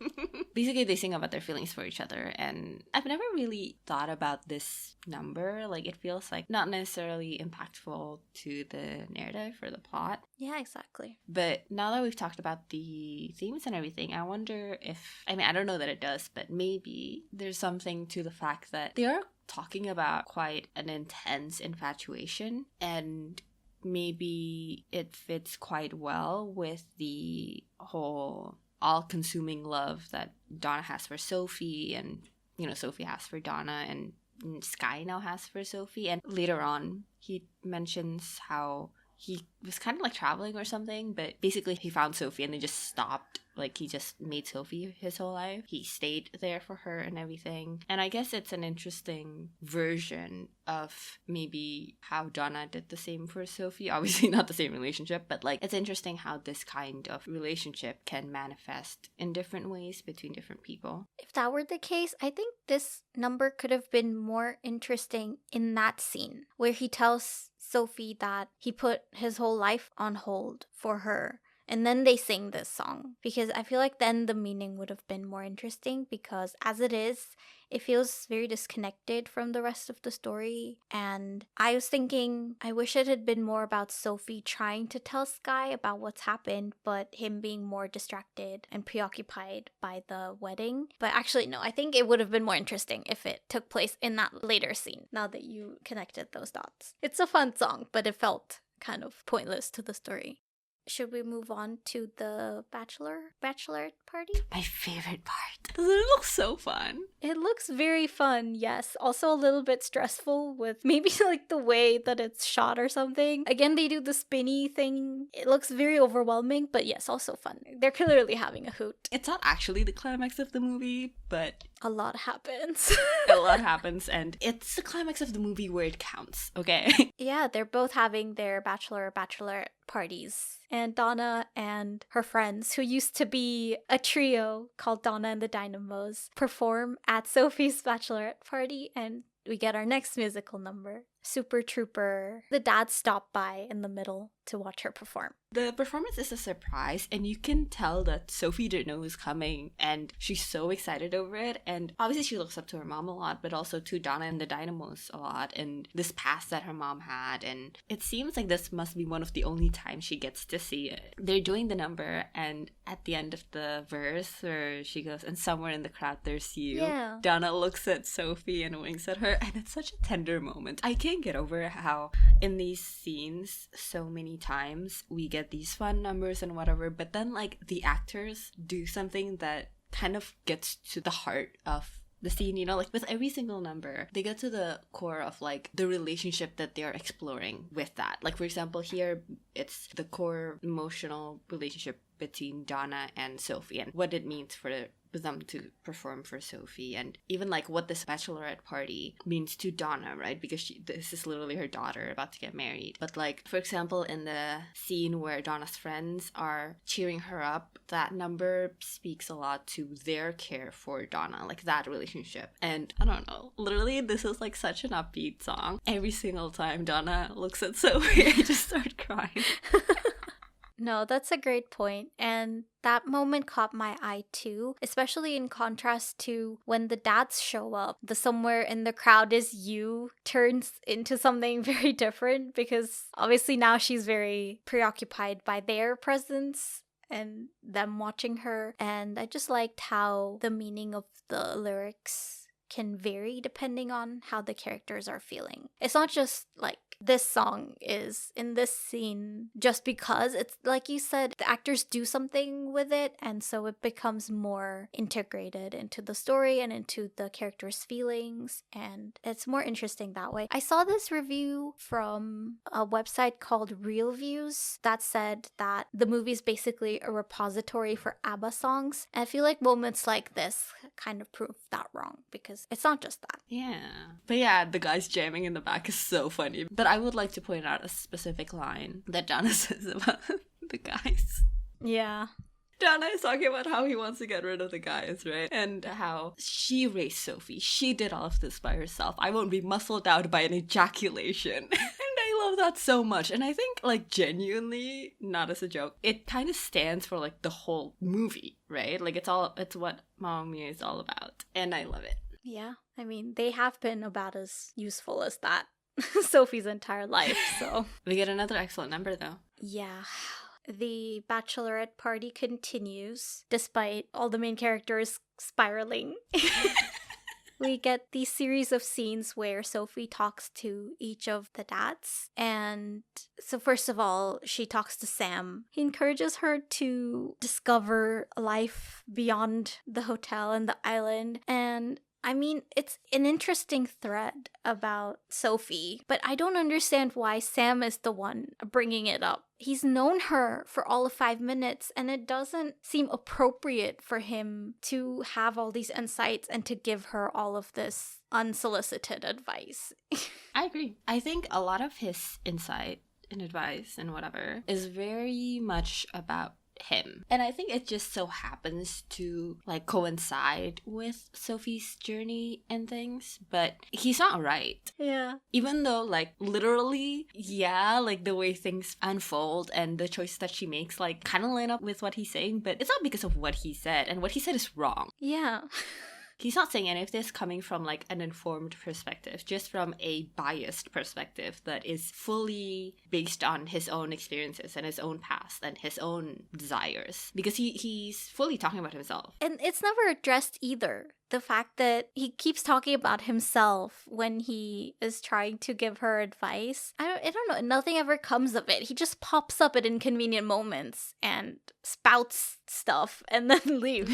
basically they sing about their feelings for each other. And I've never really thought about this number. Like, it feels like not necessarily impactful to the narrative or the plot. Yeah, exactly. But now that we've talked about the themes and everything, I wonder if, I mean, I don't know that it does, but maybe there's something to the fact that they are talking about quite an intense infatuation, and maybe it fits quite well with the whole all-consuming love that Donna has for Sophie, and, you know, Sophie has for Donna, and Sky now has for Sophie. And later on, he mentions how he was kind of like traveling or something, but basically he found Sophie and they just stopped. Like, he just made Sophie his whole life. He stayed there for her and everything. And I guess it's an interesting version of maybe how Donna did the same for Sophie. Obviously not the same relationship, but like, it's interesting how this kind of relationship can manifest in different ways between different people. If that were the case, I think this number could have been more interesting in that scene where he tells Sophie that he put his whole life on hold for her. And then they sing this song, because I feel like then the meaning would have been more interesting, because as it is, it feels very disconnected from the rest of the story. And I was thinking, I wish it had been more about Sophie trying to tell Sky about what's happened, but him being more distracted and preoccupied by the wedding. But actually, no, I think it would have been more interesting if it took place in that later scene, now that you connected those dots. It's a fun song, but it felt kind of pointless to the story. Should we move on to the bachelorette party? My favorite part. Doesn't it look so fun? It looks very fun, yes. Also a little bit stressful with maybe like the way that it's shot or something. Again, they do the spinny thing. It looks very overwhelming, but yes, also fun. They're clearly having a hoot. It's not actually the climax of the movie, but a lot happens. A lot happens, and it's the climax of the movie where it counts, okay? Yeah, they're both having their bachelorette parties. And Donna and her friends, who used to be a trio called Donna and the Dynamos, perform at Sophie's bachelorette party, and we get our next musical number, Super Trooper. The dads stop by in the middle to watch her perform. The performance is a surprise, and you can tell that Sophie didn't know who's coming, and she's so excited over it. And obviously she looks up to her mom a lot, but also to Donna and the Dynamos a lot, and this past that her mom had. And it seems like this must be one of the only times she gets to see it. They're doing the number, and at the end of the verse where she goes, and somewhere in the crowd there's you, yeah. Donna looks at Sophie and winks at her, and it's such a tender moment. I can't get over how in these scenes so many times we get these fun numbers and whatever, but then like the actors do something that kind of gets to the heart of the scene, you know, like with every single number they get to the core of like the relationship that they're exploring with that. Like, for example, here it's the core emotional relationship between Donna and Sophie and what it means for them to perform for Sophie, and even like what this bachelorette party means to Donna, right? Because this is literally her daughter about to get married. But like, for example, in the scene where Donna's friends are cheering her up, that number speaks a lot to their care for Donna, like that relationship. And I don't know, literally this is like such an upbeat song. Every single time Donna looks at Sophie, I just start crying. No, that's a great point. And that moment caught my eye too, especially in contrast to when the dads show up. The somewhere in the crowd is you turns into something very different, because obviously now she's very preoccupied by their presence and them watching her. And I just liked how the meaning of the lyrics can vary depending on how the characters are feeling. It's not just like this song is in this scene just because. It's like you said, the actors do something with it, and so it becomes more integrated into the story and into the characters' feelings, and it's more interesting that way. I saw this review from a website called Real Views that said that the movie is basically a repository for ABBA songs, and I feel like moments like this kind of prove that wrong, because it's not just that. Yeah. But yeah, the guys jamming in the back is so funny. But I would like to point out a specific line that Donna says about the guys. Yeah. Donna is talking about how he wants to get rid of the guys, right? And how she raised Sophie. She did all of this by herself. I won't be muscled out by an ejaculation. And I love that so much. And I think, like, genuinely, not as a joke, it kind of stands for, like, the whole movie, right? Like, it's what Mamma Mia is all about. And I love it. Yeah, I mean, they have been about as useful as that Sophie's entire life, so. We get another excellent number, though. Yeah. The bachelorette party continues, despite all the main characters spiraling. We get these series of scenes where Sophie talks to each of the dads. And so first of all, she talks to Sam. He encourages her to discover life beyond the hotel and the island. And I mean, it's an interesting thread about Sophie, but I don't understand why Sam is the one bringing it up. He's known her for all of 5 minutes, and it doesn't seem appropriate for him to have all these insights and to give her all of this unsolicited advice. I agree. I think a lot of his insight and advice and whatever is very much about him. And I think it just so happens to like coincide with Sophie's journey and things, but he's not right. Yeah. Even though like literally, yeah, like the way things unfold and the choices that she makes like kind of line up with what he's saying, but it's not because of what he said, and what he said is wrong. Yeah. He's not saying any of this coming from like an informed perspective, just from a biased perspective that is fully based on his own experiences and his own past and his own desires. Because he's fully talking about himself. And it's never addressed either. The fact that he keeps talking about himself when he is trying to give her advice. I don't know. Nothing ever comes of it. He just pops up at inconvenient moments and spouts stuff and then leaves.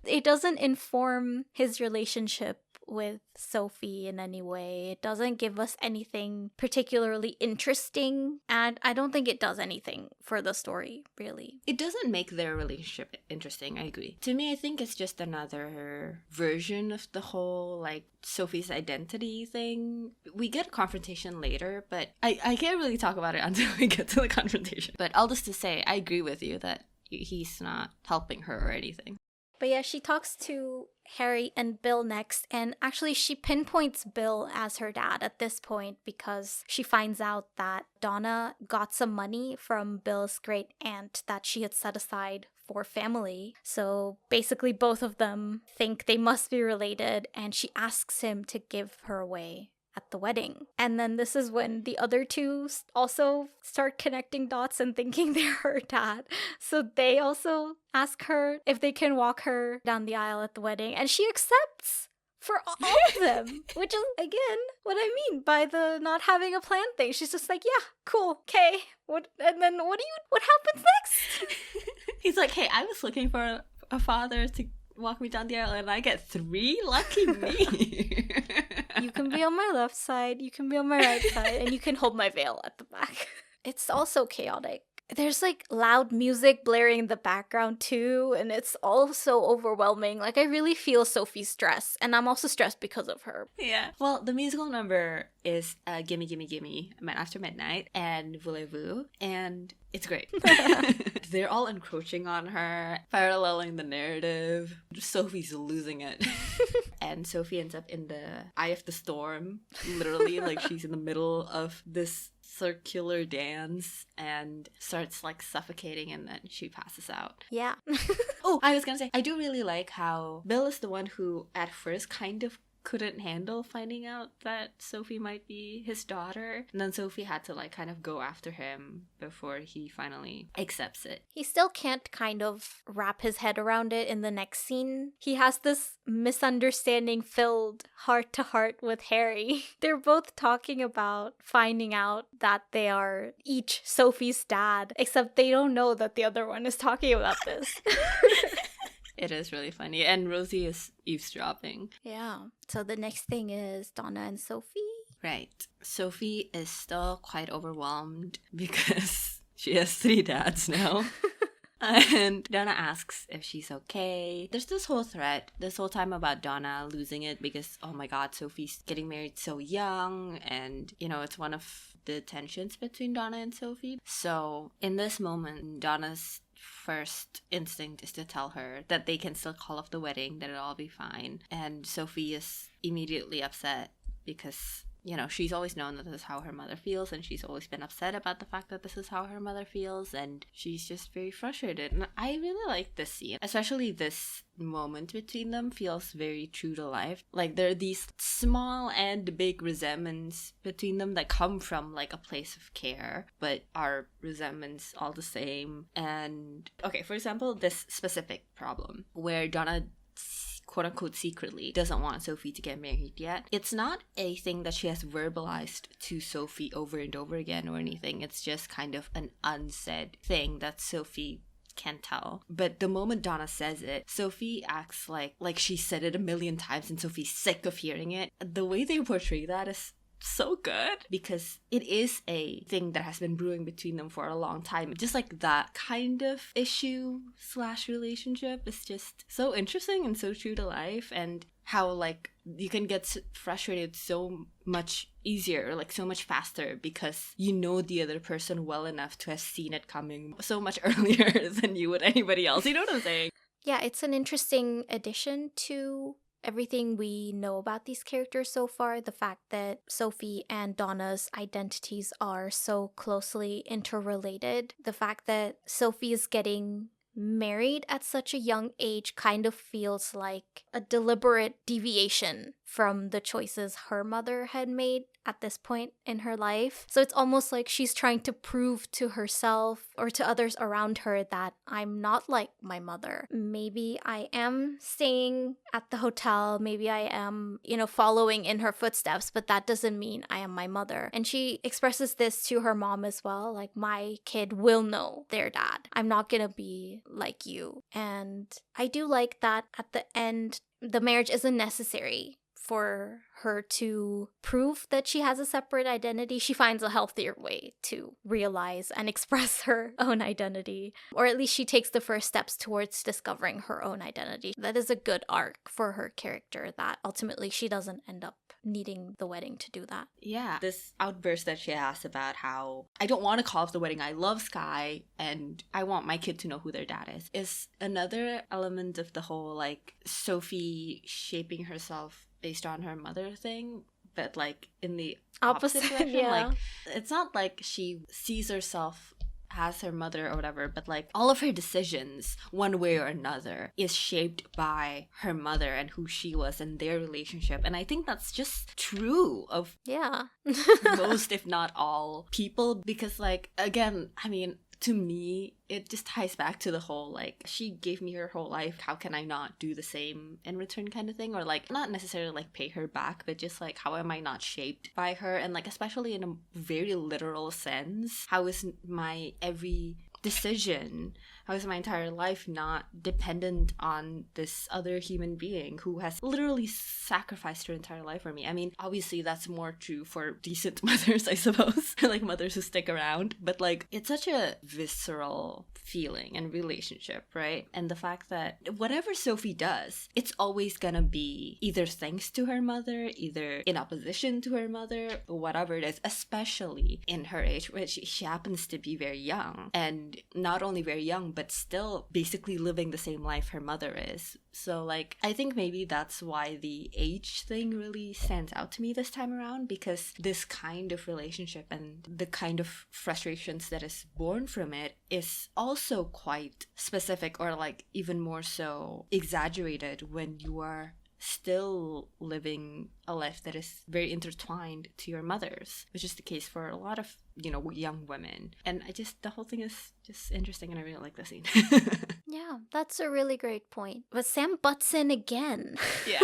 It doesn't inform his relationship with Sophie in any way. It doesn't give us anything particularly interesting, and I don't think it does anything for the story, really. It doesn't make their relationship interesting, I agree. To me, I think it's just another version of the whole, like, Sophie's identity thing. We get a confrontation later, but I can't really talk about it until we get to the confrontation. But all this to say, I agree with you that he's not helping her or anything. But yeah, she talks to Harry and Bill next, and actually she pinpoints Bill as her dad at this point because she finds out that Donna got some money from Bill's great aunt that she had set aside for family. So basically both of them think they must be related, and she asks him to give her away at the wedding. And then this is when the other two also start connecting dots and thinking they're her dad. So they also ask her if they can walk her down the aisle at the wedding, and she accepts for all of them, which is, again, what I mean by the not having a plan thing. She's just like, yeah, cool, okay. And then what happens next? He's like, hey, I was looking for a father to walk me down the aisle, and I get 3? Lucky me. You can be on my left side, you can be on my right side, and you can hold my veil at the back. It's also chaotic. There's like loud music blaring in the background too, and it's all so overwhelming. Like, I really feel Sophie's stress, and I'm also stressed because of her. Yeah. Well, the musical number is Gimme Gimme Gimme, After Midnight, and Voulez-Vous, and it's great. They're all encroaching on her, paralleling the narrative. Sophie's losing it. And Sophie ends up in the eye of the storm, literally, like she's in the middle of this circular dance and starts like suffocating, and then she passes out. Yeah. Oh, I was gonna say, I do really like how Bill is the one who at first kind of couldn't handle finding out that Sophie might be his daughter, and then Sophie had to like kind of go after him before he finally accepts it. He still can't kind of wrap his head around it in the next scene. He has this misunderstanding filled heart to heart with Harry. They're both talking about finding out that they are each Sophie's dad, except they don't know that the other one is talking about this. It is really funny, and Rosie is eavesdropping. Yeah. So the next thing is Donna and Sophie. Right. Sophie is still quite overwhelmed because she has 3 dads now. And Donna asks if she's okay. There's this whole thread this whole time about Donna losing it because, oh my god, Sophie's getting married so young, and, you know, it's one of the tensions between Donna and Sophie. So in this moment, Donna's first instinct is to tell her that they can still call off the wedding, that it'll all be fine. And Sophie is immediately upset because she's always known that this is how her mother feels, and she's always been upset about the fact that this is how her mother feels, and she's just very frustrated. And I really like this scene, especially this moment between them feels very true to life. Like, there are these small and big resentments between them that come from like a place of care, but are resentments all the same. And okay, for example, this specific problem where Donna quote unquote secretly doesn't want Sophie to get married yet. It's not a thing that she has verbalized to Sophie over and over again or anything. It's just kind of an unsaid thing that Sophie can tell. But the moment Donna says it, Sophie acts like she said it a million times and Sophie's sick of hearing it. The way they portray that is so good, because it is a thing that has been brewing between them for a long time. Just like that kind of issue / relationship is just so interesting and so true to life, and how like you can get frustrated so much easier or like so much faster because you know the other person well enough to have seen it coming so much earlier than you would anybody else. You know what I'm saying? Yeah, it's an interesting addition to everything we know about these characters so far. The fact that Sophie and Donna's identities are so closely interrelated. The fact that Sophie is getting married at such a young age kind of feels like a deliberate deviation from the choices her mother had made at this point in her life. So it's almost like she's trying to prove to herself or to others around her that I'm not like my mother. Maybe I am staying at the hotel, maybe I am, following in her footsteps, but that doesn't mean I am my mother. And she expresses this to her mom as well, like, my kid will know their dad. I'm not gonna be like you. And I do like that at the end, the marriage isn't necessary for her to prove that she has a separate identity. She finds a healthier way to realize and express her own identity, or at least she takes the first steps towards discovering her own identity. That is a good arc for her character, that ultimately she doesn't end up needing the wedding to do that. Yeah, this outburst that she has about how I don't want to call off the wedding, I love Sky and I want my kid to know who their dad is another element of the whole like Sophie shaping herself based on her mother thing, but like in the opposite direction. Yeah. Like, it's not like she sees herself as her mother or whatever, but like all of her decisions one way or another is shaped by her mother and who she was and their relationship. And I think that's just true of most, if not all, people, because like, again, I mean, to me, it just ties back to the whole, like, she gave me her whole life, how can I not do the same in return kind of thing? Or, like, not necessarily, like, pay her back, but just, like, how am I not shaped by her? And, like, especially in a very literal sense, how is my every decision, how is my entire life not dependent on this other human being who has literally sacrificed her entire life for me? I mean, obviously that's more true for decent mothers, I suppose, like mothers who stick around, but like it's such a visceral feeling and relationship, right? And the fact that whatever Sophie does, it's always gonna be either thanks to her mother, either in opposition to her mother, whatever it is, especially in her age, which she happens to be very young, and not only very young, but still basically living the same life her mother is. So like, I think maybe that's why the age thing really stands out to me this time around, because this kind of relationship and the kind of frustrations that is born from it is also quite specific, or like even more so exaggerated when you are still living a life that is very intertwined to your mother's, which is the case for a lot of, young women. And the whole thing is just interesting, and I really like the scene. Yeah, that's a really great point. But Sam butts in again. Yeah.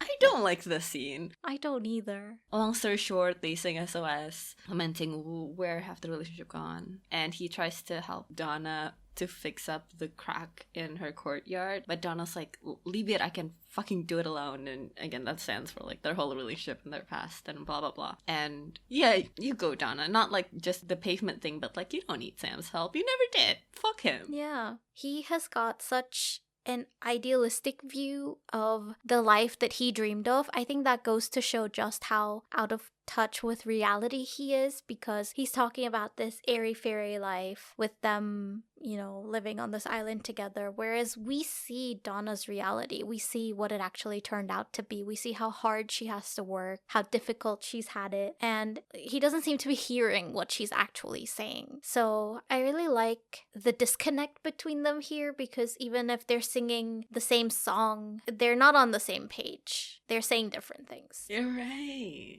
I don't like the scene. I don't either. Long story short, they sing SOS, lamenting where have the relationship gone. And he tries to help Donna to fix up the crack in her courtyard. But Donna's like, leave it, I can fucking do it alone. And again, that stands for like their whole relationship and their past and blah, blah, blah. And yeah, you go, Donna. Not like just the pavement thing, but like, you don't need Sam's help. You never did. Fuck him. Yeah. He has got such an idealistic view of the life that he dreamed of. I think that goes to show just how out of touch with reality he is, because he's talking about this airy fairy life with them, living on this island together. Whereas we see Donna's reality. We see what it actually turned out to be. We see how hard she has to work, how difficult she's had it. And he doesn't seem to be hearing what she's actually saying. So I really like the disconnect between them here, because even if they're singing the same song, they're not on the same page. They're saying different things. You're right.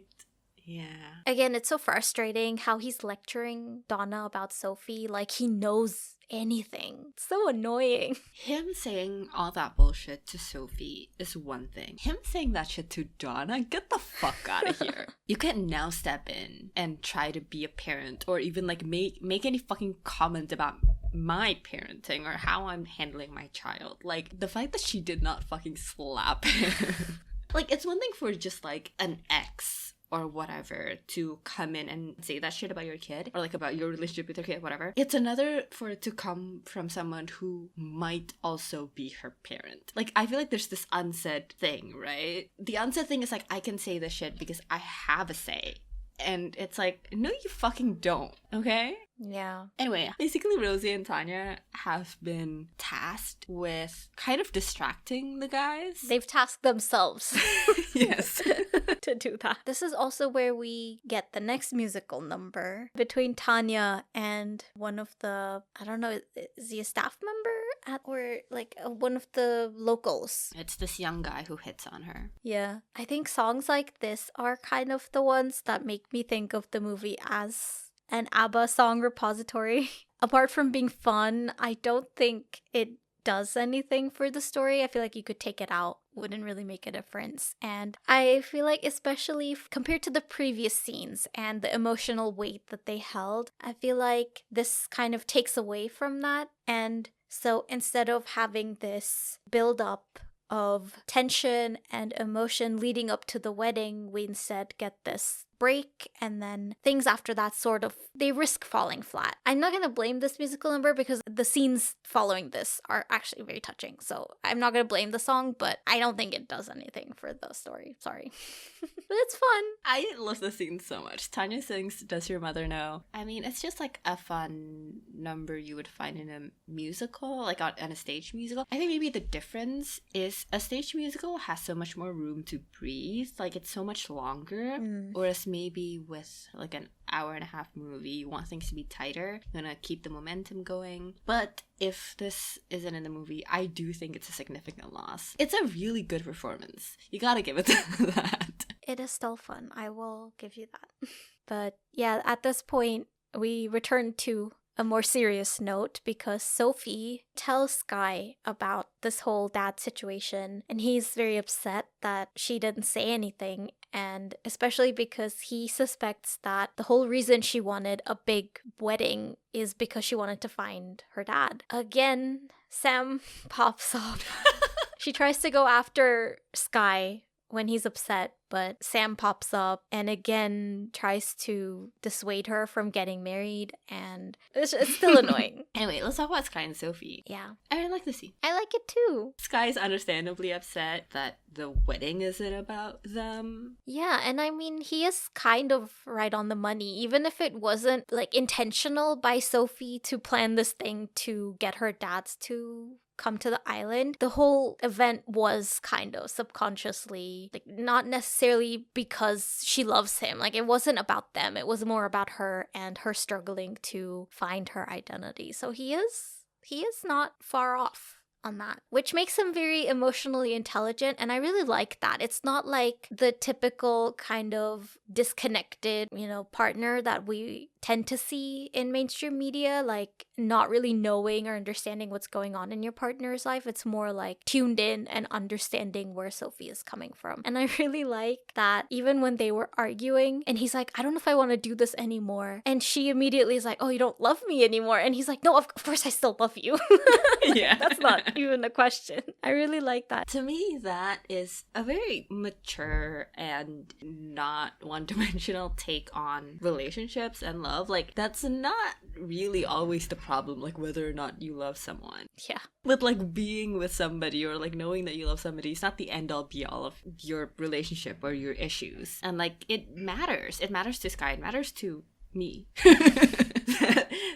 Yeah. Again, it's so frustrating how he's lecturing Donna about Sophie like he knows anything. It's so annoying. Him saying all that bullshit to Sophie is one thing. Him saying that shit to Donna, get the fuck out of here. You can now step in and try to be a parent, or even like make any fucking comment about my parenting or how I'm handling my child. Like, the fact that she did not fucking slap him. Like, it's one thing for just like an ex or whatever to come in and say that shit about your kid, or like about your relationship with your kid, whatever. It's another for it to come from someone who might also be her parent. Like, I feel like there's this unsaid thing, right? The unsaid thing is like, I can say this shit because I have a say. And it's like, no, you fucking don't, okay? Yeah. Anyway, basically Rosie and Tanya have been tasked with kind of distracting the guys. They've tasked themselves. Yes. to do that. This is also where we get the next musical number between Tanya and one of the, I don't know, is he a staff member? Or like one of the locals. It's this young guy who hits on her. Yeah. I think songs like this are kind of the ones that make me think of the movie as an ABBA song repository. Apart from being fun, I don't think it does anything for the story. I feel like you could take it out, wouldn't really make a difference. And I feel like, especially compared to the previous scenes and the emotional weight that they held, I feel like this kind of takes away from that. And so instead of having this build up of tension and emotion leading up to the wedding, we instead get this break, and then things after that sort of, they risk falling flat. I'm not going to blame this musical number because the scenes following this are actually very touching. So I'm not going to blame the song, but I don't think it does anything for the story. Sorry. But it's fun. I love the scene so much. Tanya sings Does Your Mother Know? I mean, it's just like a fun number you would find in a musical, like on a stage musical. I think maybe the difference is a stage musical has so much more room to breathe. Like, it's so much longer. Whereas maybe with like an hour-and-a-half movie, you want things to be tighter. You want to keep the momentum going. But if this isn't in the movie, I do think it's a significant loss. It's a really good performance. You gotta give it that. It is still fun. I will give you that. But yeah, at this point, we return to a more serious note because Sophie tells Sky about this whole dad situation, and he's very upset that she didn't say anything, and especially because he suspects that the whole reason she wanted a big wedding is because she wanted to find her dad. Again, Sam pops up. She tries to go after Sky when he's upset, but Sam pops up and again tries to dissuade her from getting married, and it's still annoying. Anyway, let's talk about Sky and Sophie. Yeah. I really like the scene. I like it too. Sky's understandably upset that the wedding isn't about them. Yeah, and I mean, he is kind of right on the money. Even if it wasn't like intentional by Sophie to plan this thing to get her dads to come to the island, the whole event was kind of subconsciously, like, not necessarily because she loves him. Like, it wasn't about them. It was more about her and her struggling to find her identity. So he is not far off on that, which makes him very emotionally intelligent, and I really like that. It's not like the typical kind of disconnected, partner that we tend to see in mainstream media, like not really knowing or understanding what's going on in your partner's life. It's more like tuned in and understanding where Sophie is coming from. And I really like that even when they were arguing and he's like, I don't know if I want to do this anymore. And she immediately is like, oh, you don't love me anymore. And he's like, no, of course I still love you. Yeah. That's not even a question. I really like that. To me, that is a very mature and not one-dimensional take on relationships and love love, like, that's not really always the problem, like, whether or not you love someone. Yeah. But, like, being with somebody or, like, knowing that you love somebody is not the end-all be-all of your relationship or your issues. And, like, it matters. It matters to Sky. It matters to me.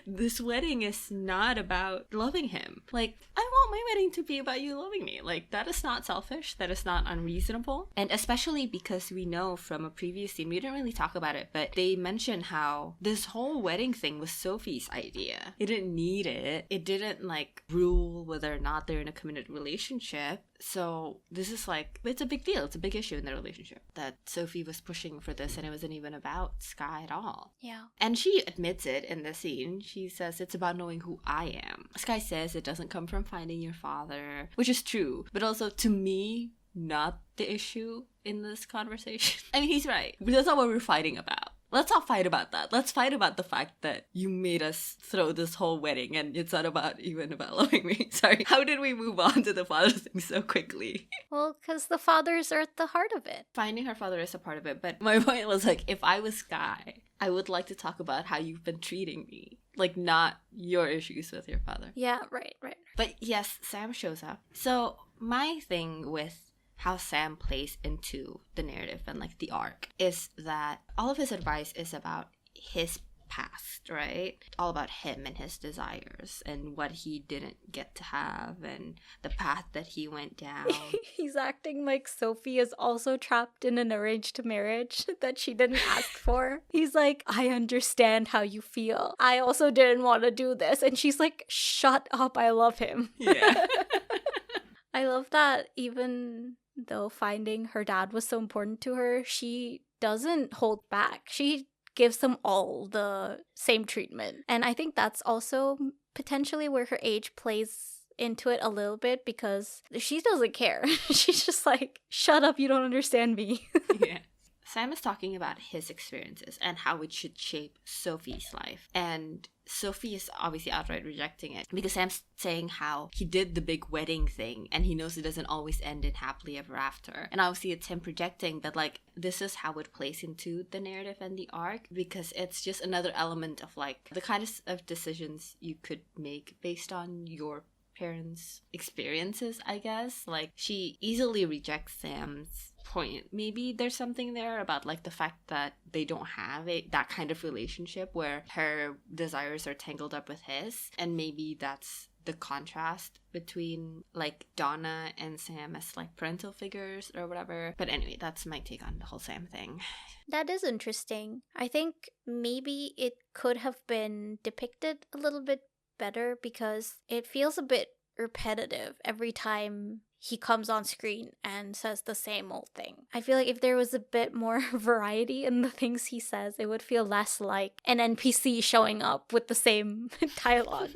This wedding is not about loving him. Like, I want my wedding to be about you loving me. Like, that is not selfish. That is not unreasonable. And especially because we know from a previous scene, we didn't really talk about it, but they mentioned how this whole wedding thing was Sophie's idea. It didn't need it. It didn't, like, rule whether or not they're in a committed relationship. So this is like, it's a big deal. It's a big issue in their relationship that Sophie was pushing for this, and it wasn't even about Sky at all. Yeah. And she admits it in the scene. She says it's about knowing who I am. Sky says it doesn't come from finding your father, which is true. But also, to me, not the issue in this conversation. I mean, he's right. But that's not what we're fighting about. Let's not fight about that. Let's fight about the fact that you made us throw this whole wedding and it's not even about loving me. Sorry. How did we move on to the father thing so quickly? Well, because the fathers are at the heart of it. Finding her father is a part of it. But my point was, like, if I was Sky, I would like to talk about how you've been treating me. Like, not your issues with your father. Yeah, right. But yes, Sam shows up. So my thing with how Sam plays into the narrative and, like, the arc is that all of his advice is about his past, right? All about him and his desires and what he didn't get to have and the path that he went down. He's acting like Sophie is also trapped in an arranged marriage that she didn't ask for. He's like, I understand how you feel. I also didn't want to do this. And she's like, shut up, I love him. Yeah. I love that even though finding her dad was so important to her, she doesn't hold back. She gives them all the same treatment. And I think that's also potentially where her age plays into it a little bit, because she doesn't care. She's just like, shut up, you don't understand me. Yeah. Sam is talking about his experiences and how it should shape Sophie's life. And Sophie is obviously outright rejecting it because Sam's saying how he did the big wedding thing and he knows it doesn't always end in happily ever after. And obviously it's him projecting, but, like, this is how it plays into the narrative and the arc, because it's just another element of, like, the kind of decisions you could make based on your parents' experiences, I guess. Like, she easily rejects Sam's point. Maybe there's something there about, like, the fact that they don't have that kind of relationship where her desires are tangled up with his, and maybe that's the contrast between, like, Donna and Sam as, like, parental figures or whatever. But anyway, that's my take on the whole Sam thing. That is interesting. I think maybe it could have been depicted a little bit better, because it feels a bit repetitive every time he comes on screen and says the same old thing. I feel like if there was a bit more variety in the things he says, it would feel less like an NPC showing up with the same dialogue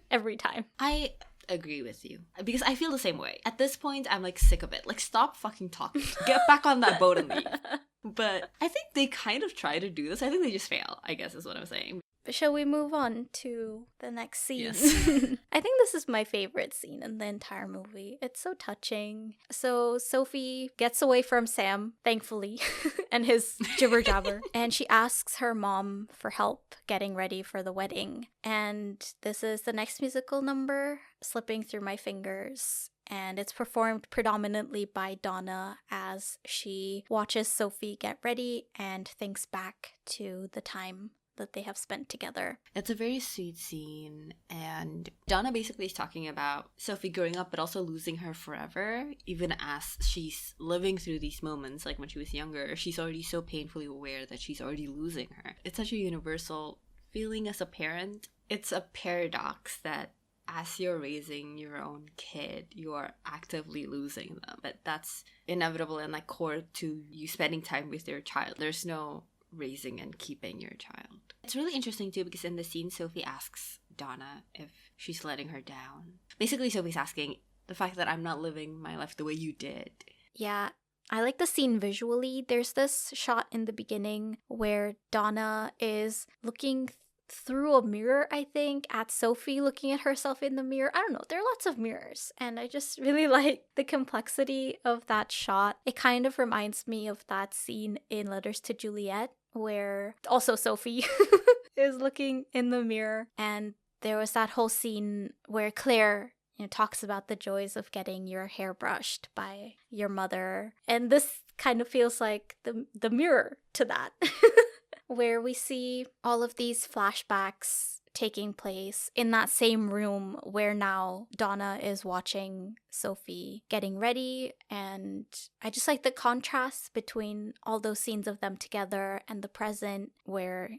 every time. I agree with you, because I feel the same way. At this point, I'm, like, sick of it. Like, stop fucking talking. Get back on that boat and leave. But I think they kind of try to do this. I think they just fail, I guess is what I'm saying. But shall we move on to the next scene? Yes. I think this is my favorite scene in the entire movie. It's so touching. So Sophie gets away from Sam, thankfully, and his jibber jabber. And she asks her mom for help getting ready for the wedding. And this is the next musical number, Slipping Through My Fingers. And it's performed predominantly by Donna as she watches Sophie get ready and thinks back to the time that they have spent together. It's a very sweet scene, and Donna basically is talking about Sophie growing up but also losing her forever. Even as she's living through these moments, like when she was younger, she's already so painfully aware that she's already losing her. It's such a universal feeling as a parent. It's a paradox that as you're raising your own kid, you are actively losing them. But that's inevitable and, like, core to you spending time with your child. There's no raising and keeping your child. It's really interesting too, because in the scene, Sophie asks Donna if she's letting her down. Basically, Sophie's asking the fact that I'm not living my life the way you did. Yeah, I like the scene visually. There's this shot in the beginning where Donna is looking through a mirror, I think, at Sophie looking at herself in the mirror. I don't know, there are lots of mirrors, and I just really like the complexity of that shot. It kind of reminds me of that scene in Letters to Juliet, where also Sophie is looking in the mirror, and there was that whole scene where Claire talks about the joys of getting your hair brushed by your mother. And this kind of feels like the mirror to that, where we see all of these flashbacks taking place in that same room where now Donna is watching Sophie getting ready. And I just like the contrast between all those scenes of them together and the present where,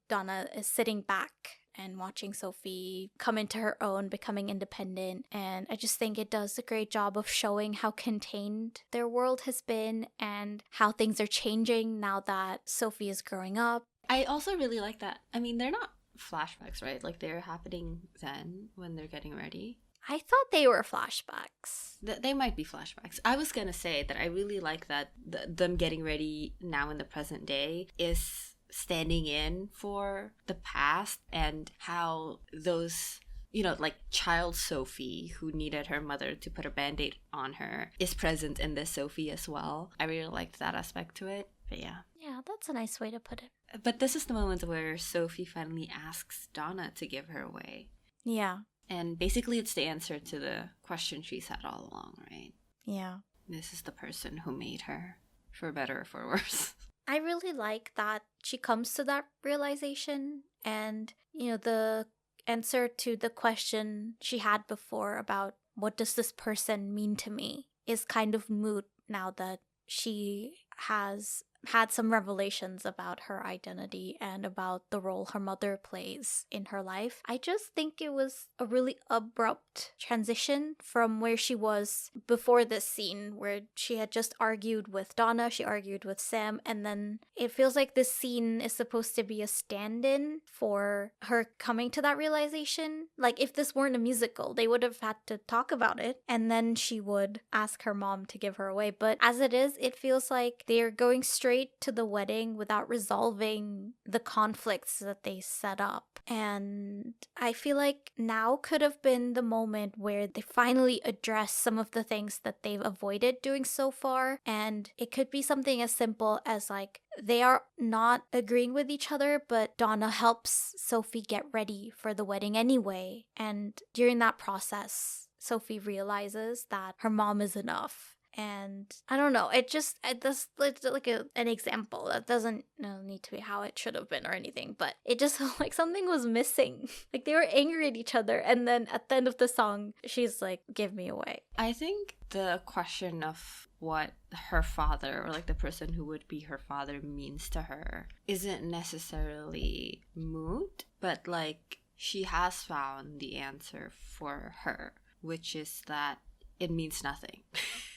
Donna is sitting back and watching Sophie come into her own, becoming independent. And I just think it does a great job of showing how contained their world has been and how things are changing now that Sophie is growing up. I also really like that. I mean, they're not flashbacks, right? Like, they're happening then when they're getting ready. I thought they were flashbacks. They might be flashbacks. I was gonna say that I really like that them getting ready now in the present day is standing in for the past, and how those, like child Sophie who needed her mother to put a band-aid on her is present in this Sophie as well. I really liked that aspect to it. But yeah. Yeah, that's a nice way to put it. But this is the moment where Sophie finally asks Donna to give her away. Yeah. And basically it's the answer to the question she's had all along, right? Yeah. This is the person who made her, for better or for worse. I really like that she comes to that realization, and, the answer to the question she had before about what does this person mean to me is kind of moot now that she has had some revelations about her identity and about the role her mother plays in her life. I just think it was a really abrupt transition from where she was before this scene, where she had just argued with Donna, she argued with Sam, and then it feels like this scene is supposed to be a stand-in for her coming to that realization. Like, if this weren't a musical, they would have had to talk about it, and then she would ask her mom to give her away. But as it is, it feels like they're going straight to the wedding without resolving the conflicts that they set up. And I feel like now could have been the moment where they finally address some of the things that they've avoided doing so far. And it could be something as simple as, like, they are not agreeing with each other, but Donna helps Sophie get ready for the wedding anyway. And during that process, Sophie realizes that her mom is enough. And I don't know, it's like an example. That doesn't need to be how it should have been or anything, but it just felt like something was missing. Like, they were angry at each other, and then at the end of the song, she's like, give me away. I think the question of what her father, or like the person who would be her father, means to her isn't necessarily moot, but like, she has found the answer for her, which is that it means nothing.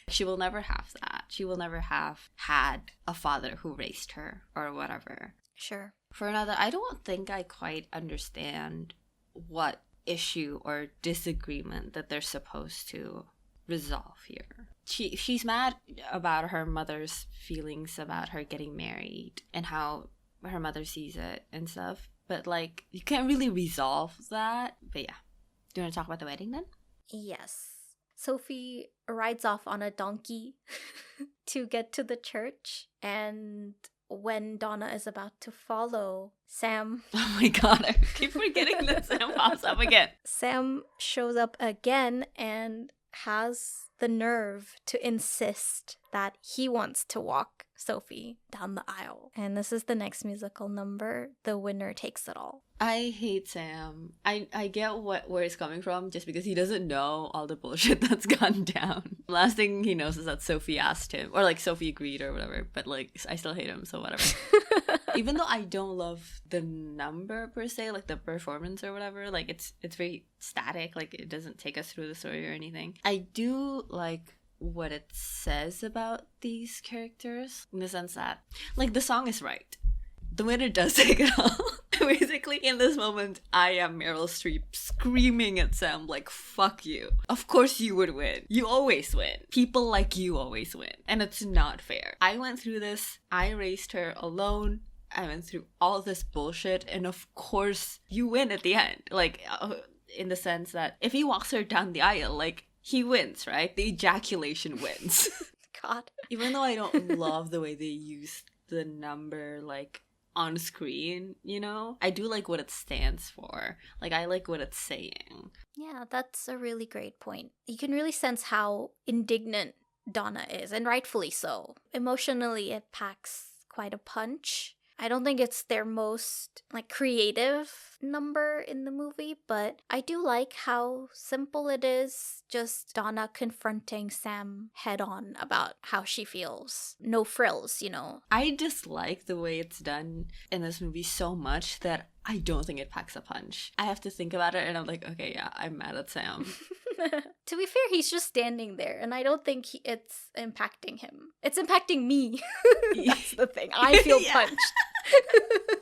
She will never have that. She will never have had a father who raised her or whatever. Sure. For another, I don't think I quite understand what issue or disagreement that they're supposed to resolve here. She's mad about her mother's feelings about her getting married and how her mother sees it and stuff. But like, you can't really resolve that. But yeah. Do you want to talk about the wedding then? Yes. Sophie rides off on a donkey to get to the church, and when Donna is about to follow, Sam... Oh my god, I keep forgetting that Sam pops up again. Sam shows up again and has the nerve to insist that he wants to walk Sophie down the aisle. And this is the next musical number, The Winner Takes It All. I hate Sam. I get where it's coming from, just because he doesn't know all the bullshit that's gone down. Last thing he knows is that Sophie asked him, or like Sophie agreed or whatever, but like, I still hate him, so whatever. Even though I don't love the number per se, like the performance or whatever, like it's very static, like it doesn't take us through the story or anything. I do like what it says about these characters, in the sense that, like, the song is right. The winner does take it all. Basically, in this moment, I am Meryl Streep screaming at Sam, like, fuck you. Of course you would win. You always win. People like you always win. And it's not fair. I went through this. I raised her alone. I went through all this bullshit. And of course, you win at the end. Like, in the sense that if he walks her down the aisle, like, he wins, right? The ejaculation wins. God. Even though I don't love the way they use the number, like, on screen, you know? I do like what it stands for. Like, I like what it's saying. Yeah, that's a really great point. You can really sense how indignant Donna is, and rightfully so. Emotionally, it packs quite a punch. I don't think it's their most like creative number in the movie, but I do like how simple it is. Just Donna confronting Sam head on about how she feels. No frills, you know. I dislike the way it's done in this movie so much that I don't think it packs a punch. I have to think about it and I'm like, okay, yeah, I'm mad at Sam. To be fair, he's just standing there, and I don't think it's impacting him. It's impacting me. That's the thing. I feel punched.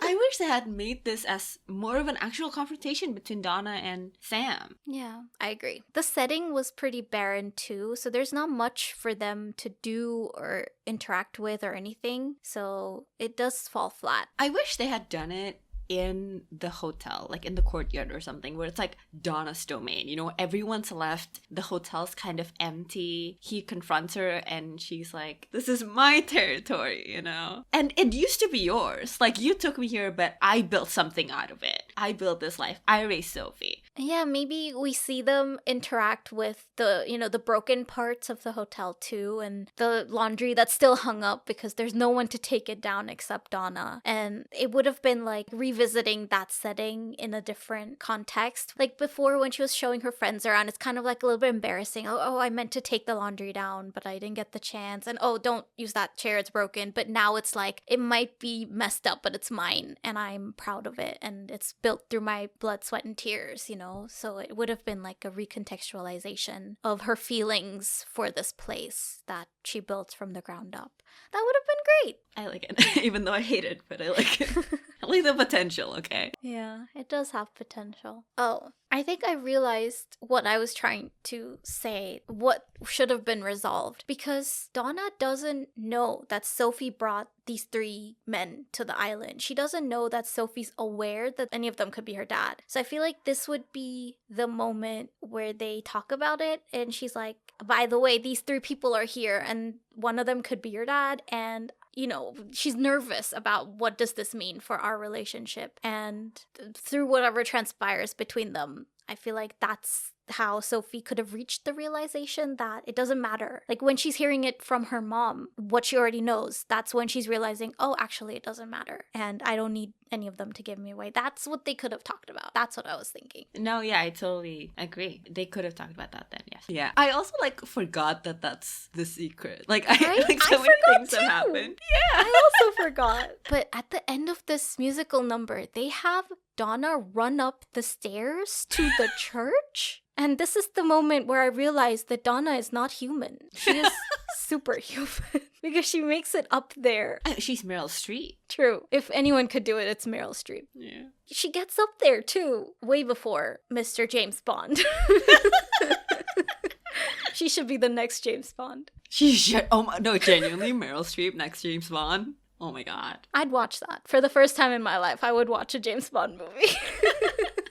I wish they had made this as more of an actual confrontation between Donna and Sam. Yeah, I agree. The setting was pretty barren too, so there's not much for them to do or interact with or anything, so it does fall flat. I wish they had done it in the hotel, like in the courtyard or something, where it's like Donna's domain. You know, everyone's left, the hotel's kind of empty. He confronts her and she's like, this is my territory, you know? And it used to be yours. Like, you took me here, but I built something out of it. I built this life. I raised Sophie. Yeah, maybe we see them interact with the, you know, the broken parts of the hotel too, and the laundry that's still hung up because there's no one to take it down except Donna. And it would have been like revisiting that setting in a different context. Like before, when she was showing her friends around, it's kind of like a little bit embarrassing. Oh, I meant to take the laundry down, but I didn't get the chance. And oh, don't use that chair, it's broken. But now it's like, it might be messed up, but it's mine and I'm proud of it. And it's built through my blood, sweat, and tears, you know? So it would have been like a recontextualization of her feelings for this place that she built from the ground up. That would have been great. I like it, even though I hate it, but I like it. I like the potential, okay? Yeah, it does have potential. Oh, I think I realized what I was trying to say, what should have been resolved, because Donna doesn't know that Sophie brought these 3 men to the island. She doesn't know that Sophie's aware that any of them could be her dad. So I feel like this would be the moment where they talk about it, and she's like, by the way, these 3 people are here, and one of them could be your dad, and you know, she's nervous about what does this mean for our relationship. And through whatever transpires between them, I feel like that's how Sophie could have reached the realization that it doesn't matter. Like when she's hearing it from her mom, what she already knows, that's when she's realizing, oh, actually it doesn't matter. And I don't need any of them to give me away. That's what they could have talked about. That's what I was thinking. No, yeah, I totally agree. They could have talked about that then, yes. Yeah. I also like forgot that that's the secret. Like, right? like so many things have happened. Yeah. I also forgot. But at the end of this musical number, they have Donna run up the stairs to the church. And this is the moment where I realized that Donna is not human. She is superhuman. Because she makes it up there. She's Meryl Streep. True. If anyone could do it, it's Meryl Streep. Yeah. She gets up there too, way before Mr. James Bond. She should be the next James Bond. She should. Oh my, no, genuinely, Meryl Streep next James Bond. Oh my god. I'd watch that. For the first time in my life, I would watch a James Bond movie.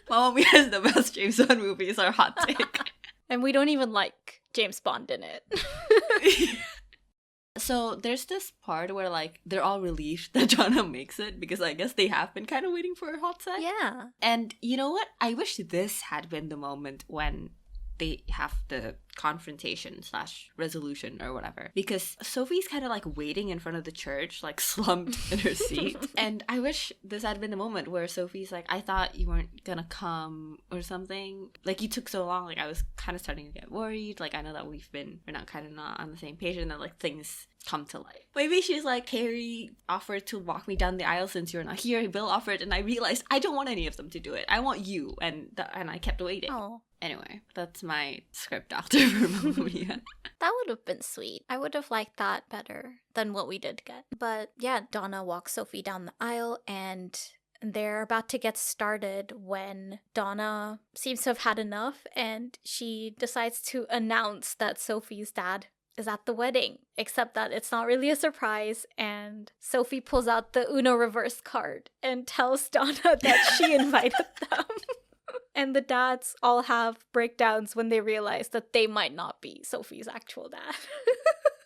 Mamma Mia is the best James Bond movies, our hot take. And we don't even like James Bond in it. So there's this part where like they're all relieved that Donna makes it because I guess they have been kind of waiting for a hot sec. Yeah. And you know what? I wish this had been the moment when they have the confrontation / resolution or whatever, because Sophie's kind of like waiting in front of the church, like slumped in her seat. And I wish this had been the moment where Sophie's like, I thought you weren't gonna come or something, like you took so long. Like I was kind of starting to get worried, like I know that we're not on the same page, and then like things come to life. Maybe she's like, Harry offered to walk me down the aisle since you're not here. Bill offered, and I realized I don't want any of them to do it. I want you, and I kept waiting. Oh. Anyway, that's my script doctor for Mamma Mia. That would have been sweet. I would have liked that better than what we did get. But yeah, Donna walks Sophie down the aisle, and they're about to get started when Donna seems to have had enough, and she decides to announce that Sophie's dad is at the wedding, except that it's not really a surprise, and Sophie pulls out the Uno reverse card and tells Donna that she invited them. And the dads all have breakdowns when they realize that they might not be Sophie's actual dad.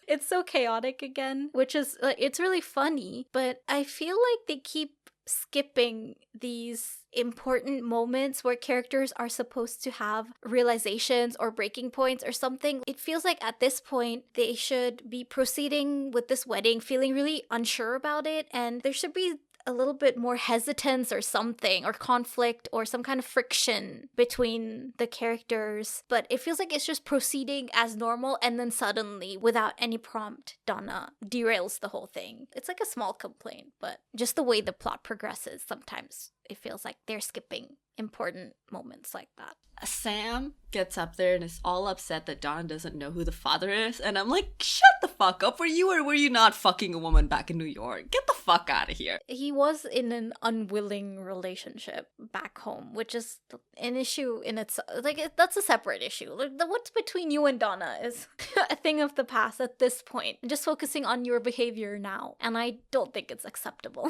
It's so chaotic again, which is, it's really funny, but I feel like they keep skipping these important moments where characters are supposed to have realizations or breaking points or something. It feels like at this point they should be proceeding with this wedding feeling really unsure about it, and there should be a little bit more hesitance or something, or conflict or some kind of friction between the characters. But it feels like it's just proceeding as normal, and then suddenly, without any prompt, Donna derails the whole thing. It's like a small complaint, but just the way the plot progresses, sometimes it feels like they're skipping important moments like that. Sam gets up there and is all upset that Donna doesn't know who the father is. And I'm like, shut the fuck up. Were you or were you not fucking a woman back in New York? Get the fuck out of here. He was in an unwilling relationship back home, which is an issue in itself. That's a separate issue. What's between you and Donna is a thing of the past at this point. Just focusing on your behavior now. And I don't think it's acceptable.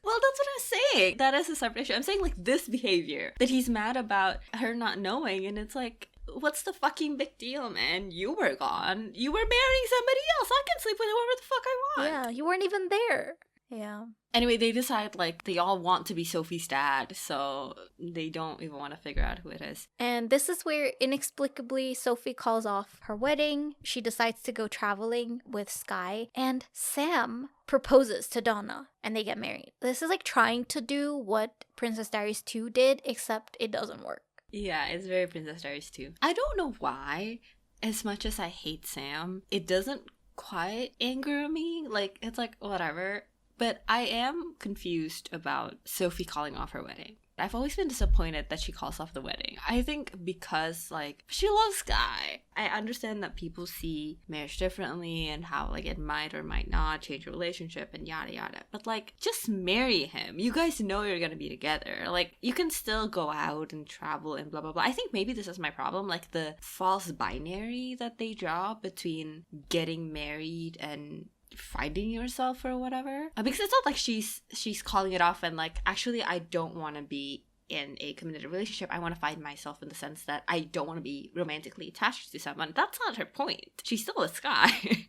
Well, that's what I'm saying. That is a separate issue. I'm saying, like, this behavior that he's mad about her not knowing, and it's like, what's the fucking big deal, man? You were gone. You were marrying somebody else. I can sleep with whoever the fuck I want. Yeah, you weren't even there. Yeah. Anyway, they decide, like, they all want to be Sophie's dad, so they don't even want to figure out who it is. And this is where, inexplicably, Sophie calls off her wedding. She decides to go traveling with Sky, and Sam proposes to Donna, and they get married. This is like trying to do what Princess Diaries 2 did, except it doesn't work. Yeah, it's very Princess Diaries 2. I don't know why, as much as I hate Sam, it doesn't quite anger me. Like, it's like, whatever. But I am confused about Sophie calling off her wedding. I've always been disappointed that she calls off the wedding. I think because, like, she loves Guy. I understand that people see marriage differently and how, like, it might or might not change a relationship and yada yada. But, like, just marry him. You guys know you're gonna be together. Like, you can still go out and travel and blah blah blah. I think maybe this is my problem. Like, the false binary that they draw between getting married and finding yourself or whatever, because it's not like she's calling it off and like, actually I don't want to be in a committed relationship. I want to find myself in the sense that I don't want to be romantically attached to someone. That's not her point. She's still a Sky.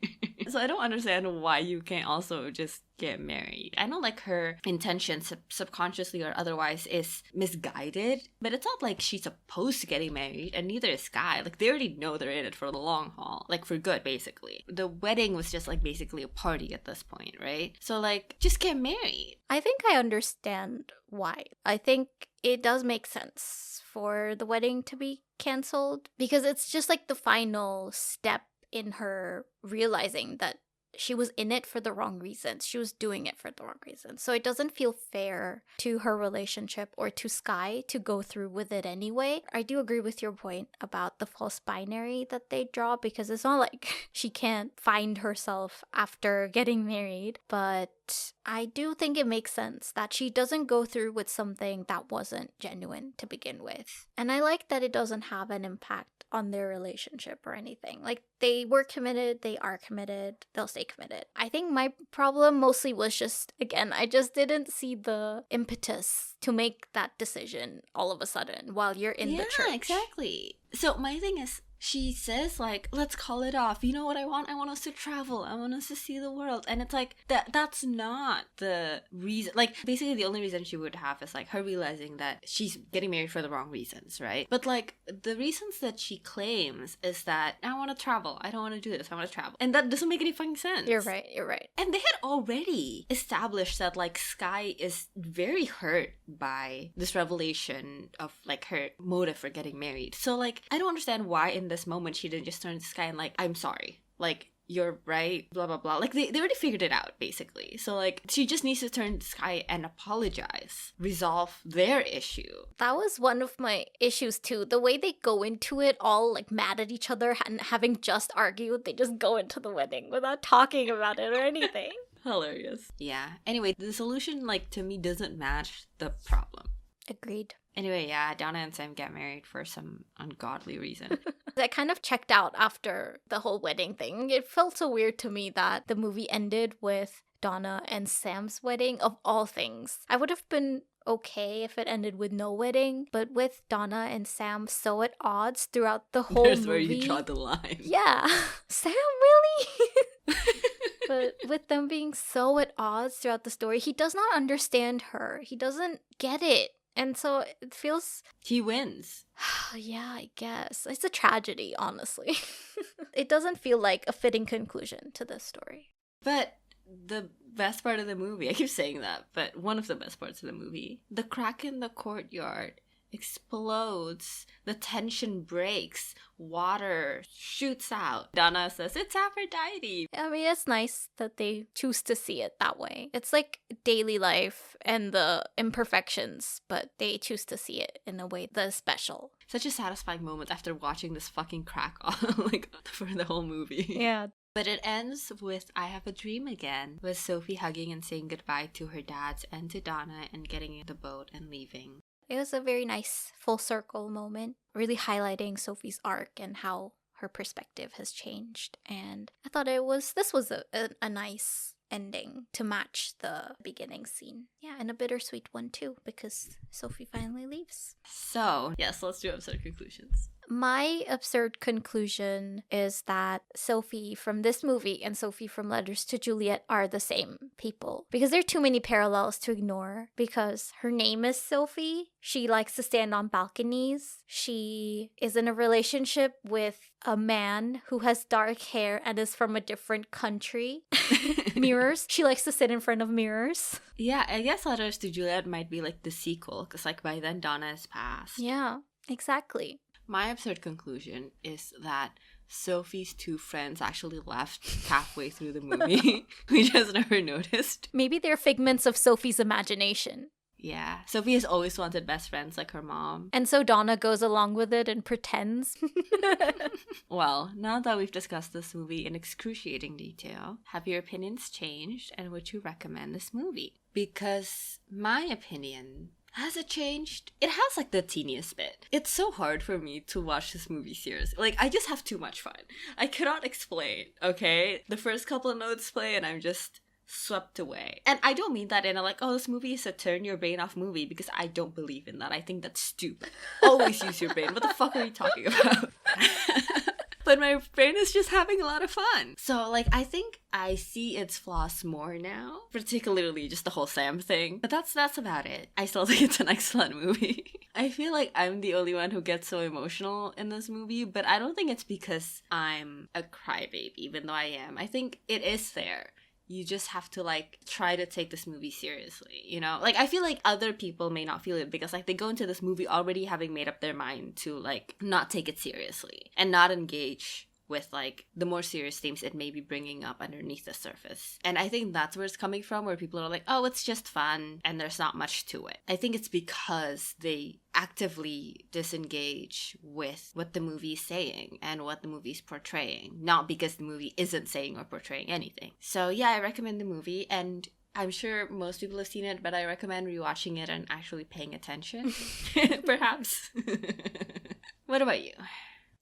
So I don't understand why you can't also just get married. I know, like, her intention subconsciously or otherwise is misguided, but it's not like she's opposed to getting married, and neither is Sky. Like, they already know they're in it for the long haul, like, for good, basically. The wedding was just, like, basically a party at this point, right? So, like, just get married. I think I understand why. I think it does make sense for the wedding to be canceled, because it's just like the final step in her realizing that she was in it for the wrong reasons. She was doing it for the wrong reasons. So it doesn't feel fair to her relationship or to Sky to go through with it anyway. I do agree with your point about the false binary that they draw, because it's not like she can't find herself after getting married. But I do think it makes sense that she doesn't go through with something that wasn't genuine to begin with. And I like that it doesn't have an impact on their relationship or anything. Like, they were committed, they are committed, they'll stay committed. I think my problem mostly was just, again, I just didn't see the impetus to make that decision all of a sudden while you're in the church. Yeah, exactly. So my thing is, she says, like, let's call it off. You know what I want? I want us to travel. I want us to see the world. And it's like, that's not the reason. Like, basically the only reason she would have is, like, her realizing that she's getting married for the wrong reasons, right? But, like, the reasons that she claims is that, I want to travel. I don't want to do this. I want to travel. And that doesn't make any fucking sense. You're right. And they had already established that, like, Sky is very hurt by this revelation of, like, her motive for getting married. So, like, I don't understand why in this moment she didn't just turn to Sky and, like, I'm sorry. Like, you're right, blah, blah, blah. Like, they already figured it out, basically. So, like, she just needs to turn to Sky and apologize. Resolve their issue. That was one of my issues, too. The way they go into it all, like, mad at each other and having just argued, they just go into the wedding without talking about it or anything. Hilarious. Yeah. Anyway, the solution, like, to me doesn't match the problem. Agreed. Anyway, yeah, Donna and Sam get married for some ungodly reason. I kind of checked out after the whole wedding thing. It felt so weird to me that the movie ended with Donna and Sam's wedding, of all things. I would have been okay if it ended with no wedding, but with Donna and Sam so at odds throughout the whole There's movie. where you draw the line. Yeah. Sam, really? But with them being so at odds throughout the story, he does not understand her. He doesn't get it. And so it feels... He wins. Yeah, I guess. It's a tragedy, honestly. It doesn't feel like a fitting conclusion to this story. But the best part of the movie, I keep saying that, but one of the best parts of the movie, the crack in the courtyard explodes, the tension breaks, water shoots out. Donna says, "It's Aphrodite." I mean, it's nice that they choose to see it that way. It's like daily life and the imperfections, but they choose to see it in a way that is special. Such a satisfying moment after watching this fucking crack like for the whole movie. Yeah. But it ends with "I Have a Dream Again," with Sophie hugging and saying goodbye to her dads and to Donna and getting in the boat and leaving. It was a very nice full circle moment, really highlighting Sophie's arc and how her perspective has changed. And I thought this was a nice ending to match the beginning scene. Yeah, and a bittersweet one too, because Sophie finally leaves. So, yes, let's do absurd conclusions. My absurd conclusion is that Sophie from this movie and Sophie from Letters to Juliet are the same people. Because there are too many parallels to ignore. Because her name is Sophie. She likes to stand on balconies. She is in a relationship with a man who has dark hair and is from a different country. Mirrors. She likes to sit in front of mirrors. Yeah, I guess Letters to Juliet might be like the sequel, because like by then Donna has passed. Yeah, exactly. My absurd conclusion is that Sophie's two friends actually left halfway through the movie. We just never noticed. Maybe they're figments of Sophie's imagination. Yeah. Sophie has always wanted best friends like her mom. And so Donna goes along with it and pretends. Well, now that we've discussed this movie in excruciating detail, have your opinions changed and would you recommend this movie? Because my opinion... has it changed? It has like the teeniest bit. It's so hard for me to watch this movie seriously. Like, I just have too much fun. I cannot explain, okay? The first couple of notes play and I'm just swept away. And I don't mean that in a like, oh, this movie is a turn your brain off movie, because I don't believe in that. I think that's stupid. Always use your brain. What the fuck are you talking about? But my brain is just having a lot of fun. So, like, I think I see its flaws more now. Particularly just the whole Sam thing. But that's about it. I still think it's an excellent movie. I feel like I'm the only one who gets so emotional in this movie. But I don't think it's because I'm a crybaby, even though I am. I think it is there. You just have to, like, try to take this movie seriously, you know? Like, I feel like other people may not feel it because, like, they go into this movie already having made up their mind to, like, not take it seriously and not engage with, like, the more serious themes it may be bringing up underneath the surface. And I think that's where it's coming from, where people are like, oh, it's just fun and there's not much to it. I think it's because they actively disengage with what the movie is saying and what the movie is portraying, not because the movie isn't saying or portraying anything. So yeah, I recommend the movie, and I'm sure most people have seen it, but I recommend rewatching it and actually paying attention. Perhaps. What about you?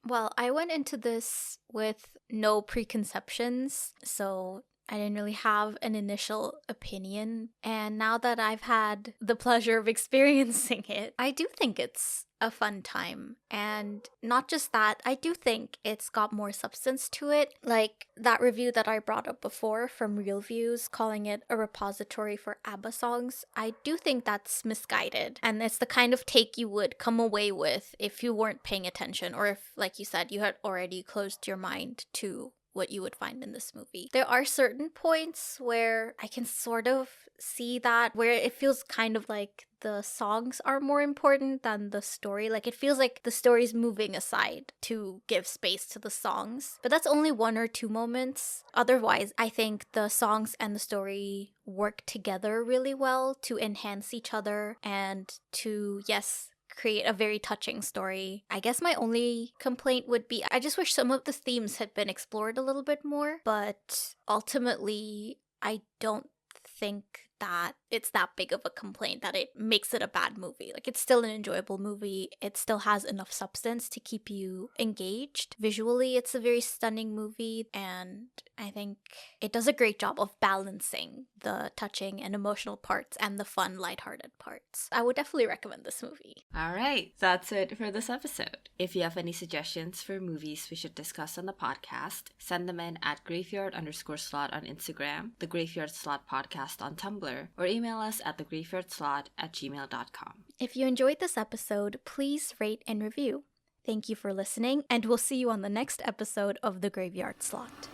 Well, I went into this with no preconceptions, so I didn't really have an initial opinion. And now that I've had the pleasure of experiencing it, I do think it's a fun time. And not just that, I do think it's got more substance to it. Like that review that I brought up before from Real Views, calling it a repository for ABBA songs, I do think that's misguided. And it's the kind of take you would come away with if you weren't paying attention, or if, like you said, you had already closed your mind to what you would find in this movie. There are certain points where I can sort of see that, where it feels kind of like the songs are more important than the story. Like it feels like the story's moving aside to give space to the songs. But that's only one or two moments. Otherwise, I think the songs and the story work together really well to enhance each other and to, yes, create a very touching story. I guess my only complaint would be I just wish some of the themes had been explored a little bit more, but ultimately I don't think that it's that big of a complaint that it makes it a bad movie. Like, it's still an enjoyable movie. It still has enough substance to keep you engaged. Visually, it's a very stunning movie, and I think it does a great job of balancing the touching and emotional parts and the fun, lighthearted parts. I would definitely recommend this movie. All right, that's it for this episode. If you have any suggestions for movies we should discuss on the podcast, send them in at graveyard_slot on Instagram, the Graveyard Slot Podcast on Tumblr, or email us at thegraveyardslot@gmail.com. If you enjoyed this episode, please rate and review. Thank you for listening, and we'll see you on the next episode of The Graveyard Slot.